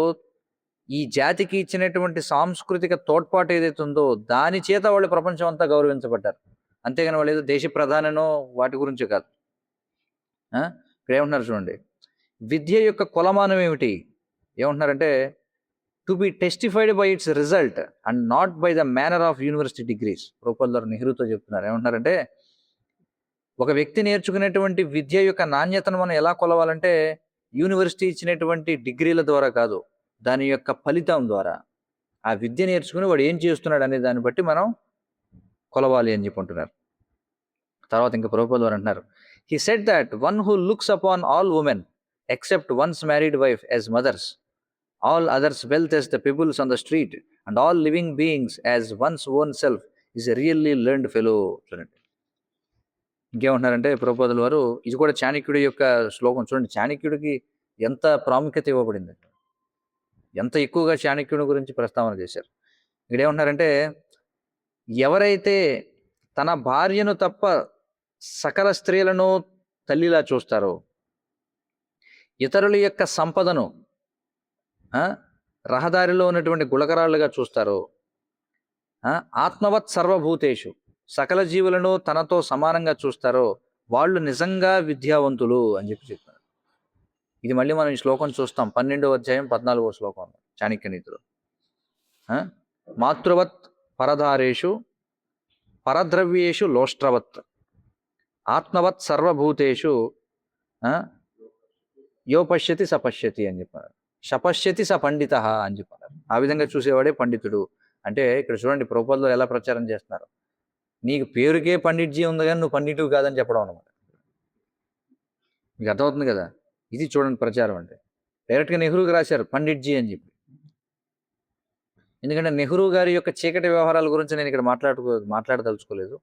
ఈ జాతికి ఇచ్చినటువంటి సాంస్కృతిక తోడ్పాటు ఏదైతే ఉందో దాని చేత వాళ్ళు ప్రపంచం అంతా గౌరవించబడ్డారు. అంతేగాని వాళ్ళు ఏదో దేశ ప్రధాననో వాటి గురించి కాదు. ఇక్కడ ఏమంటున్నారు చూడండి, విద్య యొక్క కొలమానం ఏమిటి? ఏమంటున్నారంటే, to be testified by it's result and not by the manner of university degrees. Prabhupal వారు నెహ్రూతో చెప్తున్నారు. ఏమంటున్నారంటే, ఒక వ్యక్తి నేర్చుకునేటువంటి విద్య యొక్క నాణ్యతను మనం ఎలా కొలవాలంటే, యూనివర్సిటీ ఇచ్చినటువంటి డిగ్రీల ద్వారా కాదు, దాని యొక్క ఫలితం ద్వారా. ఆ విద్య నేర్చుకుని వాడు ఏం చేస్తున్నాడు అనే దాన్ని బట్టి మనం కొలవాలి అని చెప్పుకుంటున్నారు. తర్వాత ఇంకా ప్రభుపాల్ వారు అంటున్నారు, he said that one who looks upon all women except one's married wife as mothers, all others wealth as the pebbles on the street, and all living beings as one's own self is a really learned fellow. చూడండి ఇంకేమంటున్నారంటే ప్రభుపాల్ వారు, ఇది కూడా చాణక్యుడి యొక్క శ్లోకం. చూడండి చాణక్యుడికి ఎంత ప్రాముఖ్యత ఇవ్వబడింది, ఎంత ఎక్కువగా చాణక్యుడి గురించి ప్రస్తావన చేశారు. ఇక్కడ ఏమంటున్నారంటే, ఎవరైతే తన భార్యను తప్ప సకల స్త్రీలను తల్లిలా చూస్తారో, ఇతరుల యొక్క సంపదను రహదారిలో ఉన్నటువంటి గుళకరాళ్ళుగా చూస్తారో, ఆత్మవత్ సర్వభూతేషు సకల జీవులను తనతో సమానంగా చూస్తారో, వాళ్ళు నిజంగా విద్యావంతులు అని చెప్పి చెప్తున్నారు. ఇది మళ్ళీ మనం ఈ శ్లోకం చూస్తాం 12వ అధ్యాయం 14వ శ్లోకం చాణక్య నీతిలో. మాతృవత్ పరధారేషు పరద్రవ్యేషు లోష్ట్రవత్ ఆత్మవత్ సర్వభూతేషు యో పశ్యతి స పశ్యతి అని చెప్పారు. సపశ్యతి స పండిత అని చెప్పారు. ఆ విధంగా చూసేవాడే పండితుడు. అంటే ఇక్కడ చూడండి ప్రభుపాల్ ఎలా ప్రచారం చేస్తున్నారు. నీకు పేరుకే పండిట్జీ ఉంది కానీ నువ్వు పండితుడు కాదని చెప్పడం అనమాట. మీకు అర్థమవుతుంది కదా. ఇది చూడండి ప్రచారం అంటే. డైరెక్ట్గా నెహ్రూకి రాశారు పండిట్జీ అని చెప్పి. ఎందుకంటే నెహ్రూ గారి యొక్క చీకటి వ్యవహారాల గురించి నేను ఇక్కడ మాట్లాడదలుచుకోలేదు.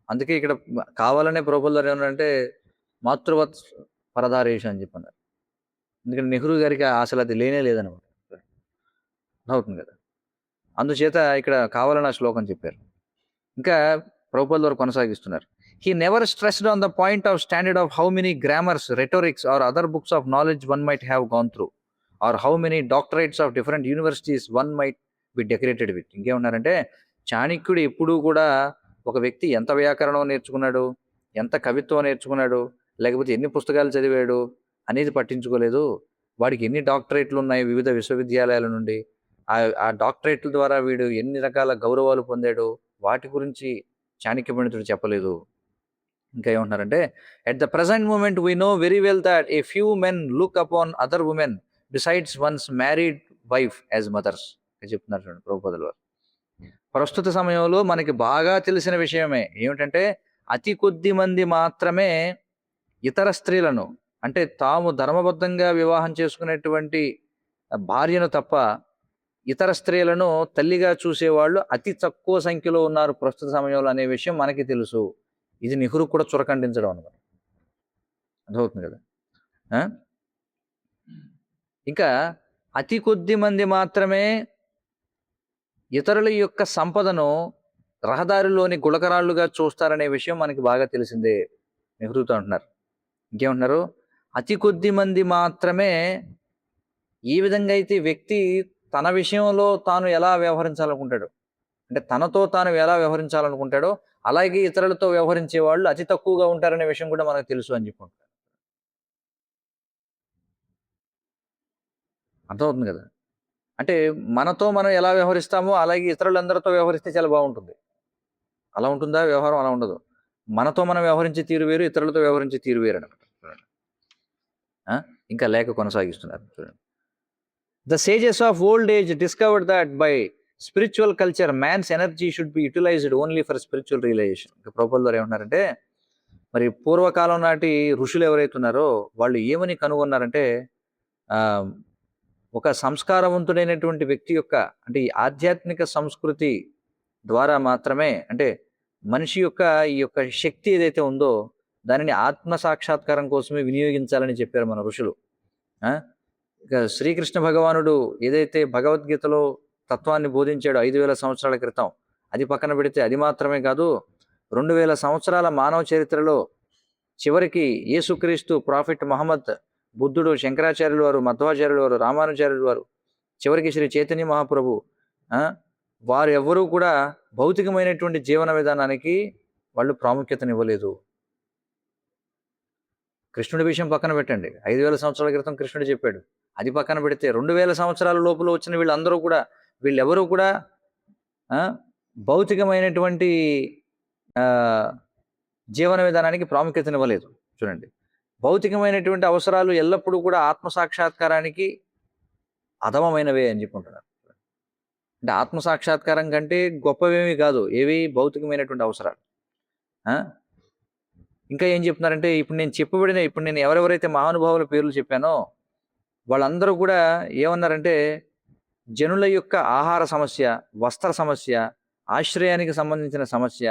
అందుకే ఇక్కడ కావాలనే ప్రభుపాల్ ఏమన్నారంటే, మాతృవత్ పరదారేషు అని చెప్పన్నారు. ఎందుకంటే నెహ్రూ గారికి అసలు అది లేనే లేదనమాట. అవుతుంది కదా. అందుచేత ఇక్కడ కావాలని ఆ శ్లోకం చెప్పారు. ఇంకా ప్రభుపాదుల వారు కొనసాగిస్తున్నారు. He never stressed on the point of standard of how many grammars, rhetorics or other books of knowledge one might have gone through, or how many doctorates of different universities one might be decorated with. ఇంకేమన్నారంటే చాణక్యుడు ఎప్పుడూ కూడా ఒక వ్యక్తి ఎంత వ్యాకరణం నేర్చుకున్నాడు, ఎంత కవిత్వం నేర్చుకున్నాడు, లేకపోతే ఎన్ని పుస్తకాలు చదివాడు అనేది పట్టించుకోలేదు. వాడికి ఎన్ని డాక్టరేట్లు ఉన్నాయి వివిధ విశ్వవిద్యాలయాల నుండి, ఆ డాక్టరేట్ల ద్వారా వీడు ఎన్ని రకాల గౌరవాలు పొందాడు, వాటి గురించి చాణక్య పండితుడు చెప్పలేదు. ఇంకా ఏమంటున్నారంటే at the present moment we know very well that a few men look upon other women besides ones married wife as mothers చెప్తున్నారు చూడండి ప్రభుపాదుల వారు. ప్రస్తుత సమయంలో మనకి బాగా తెలిసిన విషయమే ఏమిటంటే అతి కొద్ది మంది మాత్రమే ఇతర స్త్రీలను, అంటే తాము ధర్మబద్ధంగా వివాహం చేసుకునేటువంటి భార్యను తప్ప ఇతర స్త్రీలను తల్లిగా చూసేవాళ్ళు అతి తక్కువ సంఖ్యలో ఉన్నారు ప్రస్తుత సమయంలో అనే విషయం మనకి తెలుసు. ఇది నెహ్రూ కూడా చురకండించడం అనమాట. అర్థమవుతుంది కదా. ఇంకా అతి కొద్ది మంది మాత్రమే ఇతరుల యొక్క సంపదను రహదారిలోని గుళకరాళ్ళుగా చూస్తారనే విషయం మనకి బాగా తెలిసిందే. నెహ్రూతో అంటున్నారు. ఇంకేమంటున్నారు, అతి కొద్ది మంది మాత్రమే ఏ విధంగా అయితే వ్యక్తి తన విషయంలో తాను ఎలా వ్యవహరించాలనుకుంటాడో, అంటే తనతో తాను ఎలా వ్యవహరించాలనుకుంటాడో అలాగే ఇతరులతో వ్యవహరించే వాళ్ళు అతి తక్కువగా ఉంటారనే విషయం కూడా మనకు తెలుసు అని చెప్పుకుంటారు. అర్థమవుతుంది కదా. అంటే మనతో మనం ఎలా వ్యవహరిస్తామో అలాగే ఇతరులందరితో వ్యవహరిస్తే చాలా బాగుంటుంది. అలా ఉంటుందా వ్యవహారం? అలా ఉండదు. మనతో మనం వ్యవహరించే తీరు వేరు, ఇతరులతో వ్యవహరించే తీరు వేరు అనమాట. ఇంకా లేఖ కొనసాగిస్తున్నారు చూడండి. The sages of old age discovered that by spiritual culture, man's energy should be utilized only for spiritual realization. ప్రభుపాదుల వారు ఏమంటున్నారంటే, మరి పూర్వకాలం నాటి ఋషులు ఎవరైతే ఉన్నారో వాళ్ళు ఏమని కనుగొన్నారంటే, ఒక సంస్కారవంతుడైనటువంటి వ్యక్తి యొక్క, అంటే ఈ ఆధ్యాత్మిక సంస్కృతి ద్వారా మాత్రమే, అంటే మనిషి యొక్క ఈ యొక్క శక్తి ఏదైతే ఉందో దానిని ఆత్మ సాక్షాత్కారం కోసమే వినియోగించాలని చెప్పారు మన ఋషులు. ఇక శ్రీకృష్ణ భగవానుడు ఏదైతే భగవద్గీతలో తత్వాన్ని బోధించాడో 5,000 సంవత్సరాల క్రితం, అది పక్కన పెడితే అది మాత్రమే కాదు, 2,000 సంవత్సరాల మానవ చరిత్రలో చివరికి యేసుక్రీస్తు, ప్రాఫిట్ మహమ్మద్, బుద్ధుడు, శంకరాచార్యుల వారు, మధ్వాచార్యుల వారు, రామానుచార్యుల వారు, చివరికి శ్రీ చైతన్య మహాప్రభు, వారు ఎవ్వరూ కూడా భౌతికమైనటువంటి జీవన విధానానికి వాళ్ళు ప్రాముఖ్యతనివ్వలేదు. కృష్ణుడి విషయం పక్కన పెట్టండి, 5,000 సంవత్సరాల క్రితం కృష్ణుడు చెప్పాడు, అది పక్కన పెడితే 2,000 సంవత్సరాల లోపల వచ్చిన వీళ్ళందరూ కూడా, వీళ్ళెవరూ కూడా భౌతికమైనటువంటి జీవన విధానానికి ప్రాముఖ్యతనివ్వలేదు. చూడండి, భౌతికమైనటువంటి అవసరాలు ఎల్లప్పుడూ కూడా ఆత్మసాక్షాత్కారానికి అధమమైనవే అని చెప్పుకుంటున్నారు. అంటే ఆత్మసాక్షాత్కారం కంటే గొప్పవేమీ కాదు ఏవి భౌతికమైనటువంటి అవసరాలు. ఇంకా ఏం చెప్తున్నారంటే, ఇప్పుడు నేను ఎవరెవరైతే మహానుభావుల పేర్లు చెప్పానో వాళ్ళందరూ కూడా ఏమన్నారంటే, జనుల యొక్క ఆహార సమస్య, వస్త్ర సమస్య, ఆశ్రయానికి సంబంధించిన సమస్య,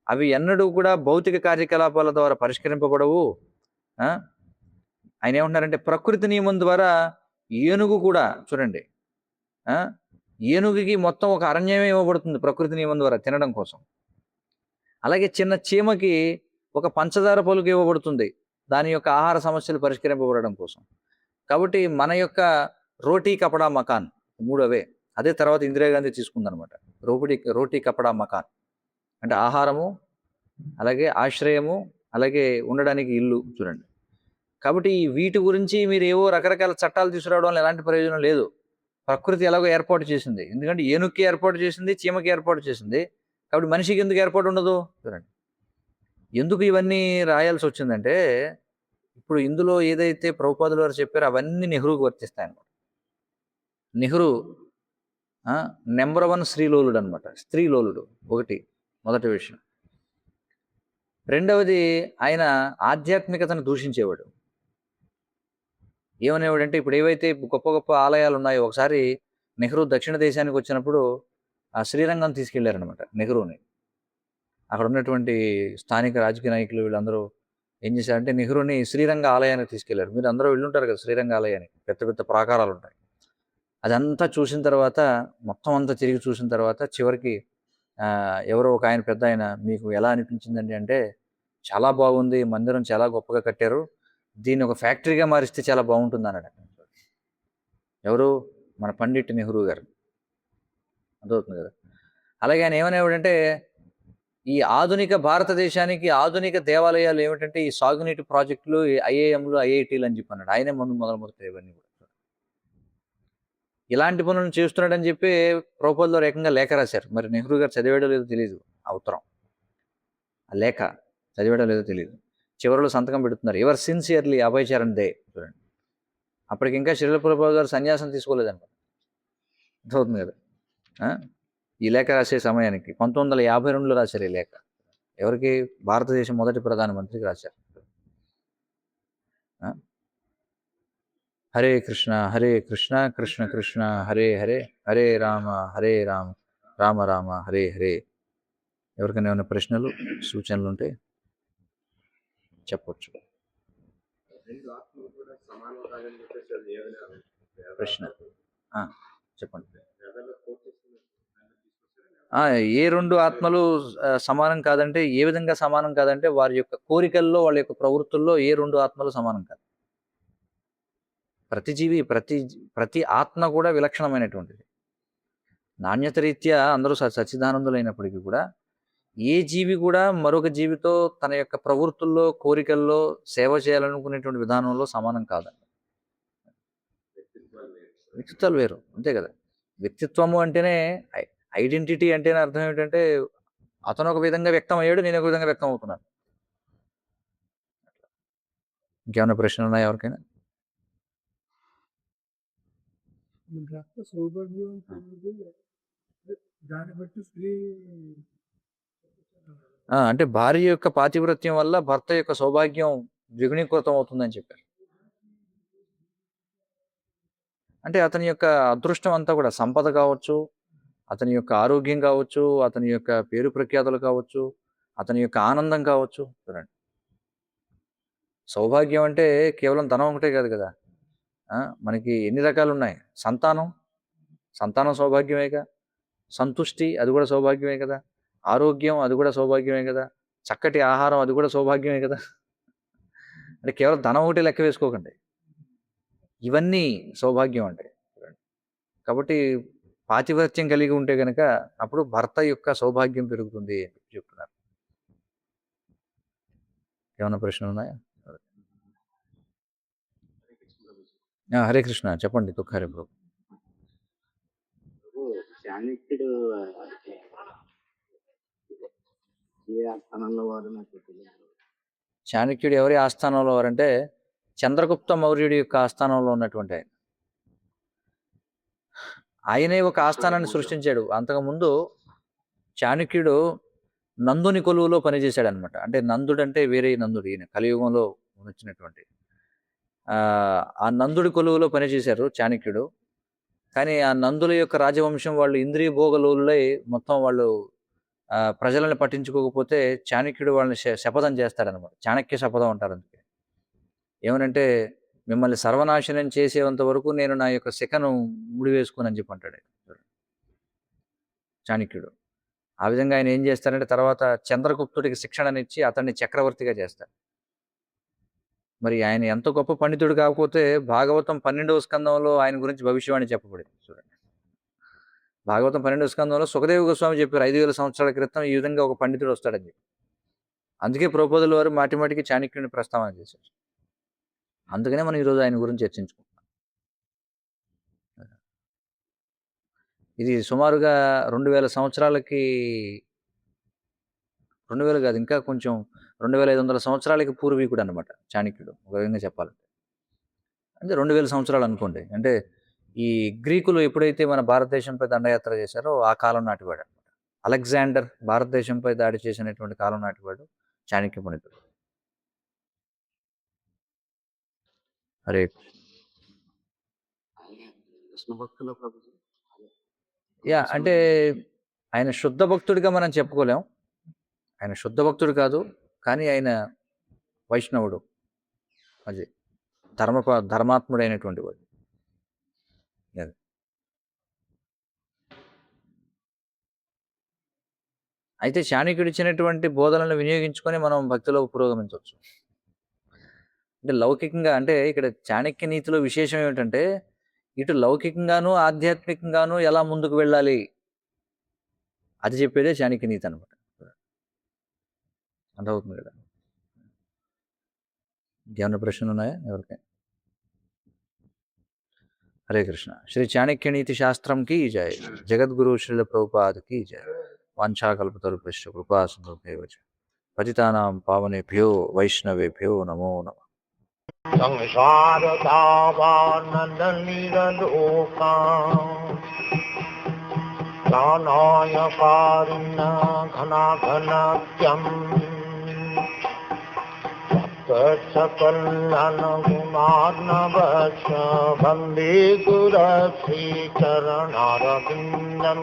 అవి ఎన్నడూ కూడా భౌతిక కార్యకలాపాల ద్వారా పరిష్కరింపబడవు. ఆయన ఏమంటున్నారంటే, ప్రకృతి నియమం ద్వారా ఏనుగు కూడా, చూడండి, ఏనుగుకి మొత్తం ఒక అరణ్యమే ఇవ్వబడుతుంది ప్రకృతి నియమం ద్వారా తినడం కోసం. అలాగే చిన్న చీమకి ఒక పంచదార పలుకు ఇవ్వబడుతుంది దాని యొక్క ఆహార సమస్యలు పరిష్కరింపబడడం కోసం. కాబట్టి మన యొక్క రోటీ కపడా మకాన్, మూడవే, అదే తర్వాత ఇందిరాగాంధీ తీసుకుందనమాట. రోటీ కపడా మకాన్ అంటే ఆహారము, అలాగే ఆశ్రయము, అలాగే ఉండడానికి ఇల్లు. చూడండి, కాబట్టి వీటి గురించి మీరు ఏవో రకరకాల చట్టాలు తీసుకురావడం వల్ల ఎలాంటి ప్రయోజనం లేదు. ప్రకృతి ఎలాగో ఏర్పాటు చేసింది, ఎందుకంటే ఏనుగుకి ఏర్పాటు చేసింది, చీమకి ఏర్పాటు చేసింది, కాబట్టి మనిషికి ఎందుకు ఏర్పాటు ఉండదు? చూడండి, ఎందుకు ఇవన్నీ రాయాల్సి వచ్చిందంటే, ఇప్పుడు ఇందులో ఏదైతే ప్రభుపాదుల వారు చెప్పారో అవన్నీ నెహ్రూకి వర్తిస్తాయన్నమాట. నెహ్రూ నెంబర్ 1 స్త్రీలోలుడు అనమాట. స్త్రీలోలుడు మొదటి విషయం. రెండవది, ఆయన ఆధ్యాత్మికతను దూషించేవాడు. ఏమనేవాడంటే, ఇప్పుడు ఏవైతే గొప్ప గొప్ప ఆలయాలు ఉన్నాయో, ఒకసారి నెహ్రూ దక్షిణ దేశానికి వచ్చినప్పుడు ఆ శ్రీరంగం తీసుకెళ్లారనమాట నెహ్రూని. అక్కడ ఉన్నటువంటి స్థానిక రాజకీయ నాయకులు వీళ్ళందరూ ఏం చేశారంటే నెహ్రూని శ్రీరంగ ఆలయానికి తీసుకెళ్లారు. మీరు అందరూ వెళ్ళుంటారు కదా శ్రీరంగ ఆలయానికి. పెద్ద పెద్ద ప్రాకారాలు ఉంటాయి. అదంతా చూసిన తర్వాత మొత్తం అంతా తిరిగి చూసిన తర్వాత చివరికి ఎవరో ఒక ఆయన పెద్ద ఆయన మీకు ఎలా అనిపించిందండి అంటే చాలా బాగుంది, మందిరం చాలా గొప్పగా కట్టారు, దీన్ని ఒక ఫ్యాక్టరీగా మారిస్తే చాలా బాగుంటుంది అన్నాడు. ఎవరు? మన పండిట్ నెహ్రూ గారు. అర్థమవుతుంది కదా. అలాగే ఆయన ఏమనేవాడంటే ఈ ఆధునిక భారతదేశానికి ఆధునిక దేవాలయాలు ఏమిటంటే ఈ సాగునీటి ప్రాజెక్టులు, ఐఏఎంలు, ఐఐటీలు అని చెప్పి అన్నాడు. ఆయనే మొదలుపెట్టారు ఇవన్నీ కూడా. ఇలాంటి పనులను చేస్తున్నాడని చెప్పి ప్రభుత్వంలో ఏకంగా లేఖ రాశారు. మరి నెహ్రూ గారు చదివాడో లేదో తెలియదు ఆ ఉత్తరం, ఆ లేఖ చదివాడో లేదో తెలియదు. చివరిలో సంతకం పెడుతున్నారు, ever sincerely Abhay Charan they. చూడండి, అప్పటికి ఇంకా శ్రీల ప్రభుత్వ గారు సన్యాసం తీసుకోలేదన్నమాట. అర్థమవుతుంది కదా. ఈ లేఖ రాసే సమయానికి 1952లో రాశారు ఈ లేఖ. ఎవరికి? భారతదేశం మొదటి ప్రధానమంత్రికి రాశారు. హరే కృష్ణ కృష్ణ కృష్ణ హరే హరే, హరే రామ రామ రామ హరే హరే. ఎవరికైనా ఏమైనా ప్రశ్నలు సూచనలు ఉంటే చెప్పవచ్చు. ప్రశ్న చెప్పండి. ఏ రెండు ఆత్మలు సమానం కాదంటే ఏ విధంగా సమానం కాదంటే వారి యొక్క కోరికల్లో, వాళ్ళ యొక్క ప్రవృత్తుల్లో ఏ రెండు ఆత్మలు సమానం కాదు. ప్రతి జీవి, ప్రతి ఆత్మ కూడా విలక్షణమైనటువంటిది. నాణ్యత రీత్యా అందరూ సచ్చిదానందులైనప్పటికీ కూడా ఏ జీవి కూడా మరొక జీవితో తన యొక్క ప్రవృత్తుల్లో, కోరికల్లో, సేవ చేయాలనుకునేటువంటి విధానంలో సమానం కాదండి. వ్యక్తిత్వాలు వేరు, అంతే కదా. వ్యక్తిత్వము అంటేనే, ఐడెంటిటీ అంటేనే అర్థం ఏమిటంటే అతను ఒక విధంగా వ్యక్తం అయ్యాడు, నేను ఒక విధంగా వ్యక్తం అవుతున్నాను. ఇంకేమైనా ప్రశ్నలు ఉన్నాయా ఎవరికైనా? అంటే భార్య యొక్క పాతివ్రత్యం వల్ల భర్త యొక్క సౌభాగ్యం ద్విగుణీకృతం అవుతుందని చెప్పారు. అంటే అతని యొక్క అదృష్టం అంతా కూడా సంపద కావచ్చు, అతని యొక్క ఆరోగ్యం కావచ్చు, అతని యొక్క పేరు ప్రఖ్యాతులు కావచ్చు, అతని యొక్క ఆనందం కావచ్చు. చూడండి, సౌభాగ్యం అంటే కేవలం ధనం ఒకటే కాదు కదా. మనకి ఎన్ని రకాలు ఉన్నాయి. సంతానం సౌభాగ్యమేగా. సంతుష్టి, అది కూడా సౌభాగ్యమే కదా. ఆరోగ్యం, అది కూడా సౌభాగ్యమే కదా. చక్కటి ఆహారం, అది కూడా సౌభాగ్యమే కదా. అంటే కేవలం ధనం ఒకటి లెక్క వేసుకోకండి, ఇవన్నీ సౌభాగ్యం అంటే. కాబట్టి పాతివ్రత్యం కలిగి ఉంటే కనుక అప్పుడు భర్త యొక్క సౌభాగ్యం పెరుగుతుంది అని చెప్తున్నారు. ఏమన్నా ప్రశ్నలు ఉన్నాయా? హరే కృష్ణ, చెప్పండి. దుఃఖారే ప్రభు. చాణక్యుడు ఎవరి ఆస్థానంలో వారంటే చంద్రగుప్త మౌర్యుడి యొక్క ఆస్థానంలో ఉన్నటువంటి ఆయన. ఆయనే ఒక ఆస్థానాన్ని సృష్టించాడు. అంతకుముందు చాణక్యుడు నందుని కొలువులో పనిచేశాడు అనమాట. అంటే నందుడు అంటే వేరే నందుడు, ఈయన కలియుగంలో వచ్చినటువంటి ఆ నందుడి కొలువులో పనిచేశారు చాణక్యుడు. కానీ ఆ నందుల యొక్క రాజవంశం వాళ్ళు ఇంద్రియ భోగలోలై మొత్తం వాళ్ళు ప్రజలను పట్టించుకోకపోతే చాణక్యుడు వాళ్ళని శపథం చేస్తాడనమాట. చాణక్య శపథం అంటారు. అందుకే ఏమనంటే మిమ్మల్ని సర్వనాశనం చేసేంత వరకు నేను నా యొక్క శిఖను ముడివేసుకోనని చెప్పి అంటాడు చాణక్యుడు. ఆ విధంగా ఆయన ఏం చేస్తారంటే తర్వాత చంద్రగుప్తుడికి శిక్షణనిచ్చి అతన్ని చక్రవర్తిగా చేస్తాడు. మరి ఆయన ఎంత గొప్ప పండితుడు కాకపోతే భాగవతం 12వ స్కందంలో ఆయన గురించి భవిష్యవాణి చెప్పబడింది. చూడండి, భాగవతం 12వ స్కందంలో సుఖదేవ గోస్వామి చెప్పారు 5000 సంవత్సరాల క్రితం ఈ విధంగా ఒక పండితుడు వస్తాడని చెప్పి. అందుకే ప్రభుపాదుల వారు మాటిమాటికి చాణక్యుని ప్రస్తావన చేశారు. అందుకనే మనం ఈరోజు ఆయన గురించి చర్చించుకుంటాం. ఇది సుమారుగా 2000 సంవత్సరాలకి, 2000 కాదు, ఇంకా కొంచెం 2500 సంవత్సరాలకి పూర్వీకుడు అనమాట చాణక్యుడు, ఒక విధంగా చెప్పాలంటే. అంటే 2000 సంవత్సరాలు అనుకోండి. అంటే ఈ గ్రీకులు ఎప్పుడైతే మన భారతదేశంపై దండయాత్ర చేశారో ఆ కాలం నాటివాడు అనమాట. అలెగ్జాండర్ భారతదేశంపై దాడి చేసినటువంటి కాలం నాటివాడు చాణక్య పండితుడు. హరే అంటే ఆయన శుద్ధ భక్తుడిగా మనం చెప్పుకోలేం. ఆయన శుద్ధ భక్తుడు కాదు, కానీ ఆయన వైష్ణవుడు, అది ధర్మాత్ముడైనటువంటి వాడు. అది. అయితే చాణక్యుడు ఇచ్చినటువంటి బోధనలను వినియోగించుకొని మనం భక్తిలో పురోగమించవచ్చు. అంటే లౌకికంగా, అంటే ఇక్కడ చాణక్య నీతిలో విశేషం ఏమిటంటే ఇటు లౌకికంగాను ఆధ్యాత్మికంగాను ఎలా ముందుకు వెళ్ళాలి అది చెప్పేదే చాణక్య నీతి అనమాట. అర్థమవుతుంది కదా. ఇంకేమైనా ప్రశ్నలు ఉన్నాయా ఎవరికి? హరే కృష్ణ. శ్రీ చాణక్య నీతి శాస్త్రం కి జయ. జగద్గురు శ్రీల ప్రభుపాద్ కి జయ. వాంఛాకల్పతరుభ్యశ్చ కృపా సింధుభ్యో చ పతితానాం పావనేభ్యో వైష్ణవేభ్యో నమో నమః. సంసార దావానలీలోకా ప్రాణాయ కారుణ ఘనాఘనాత్యం సకలన గుణార్ణవశ వందే గురు శ్రీ చరణారవిందం.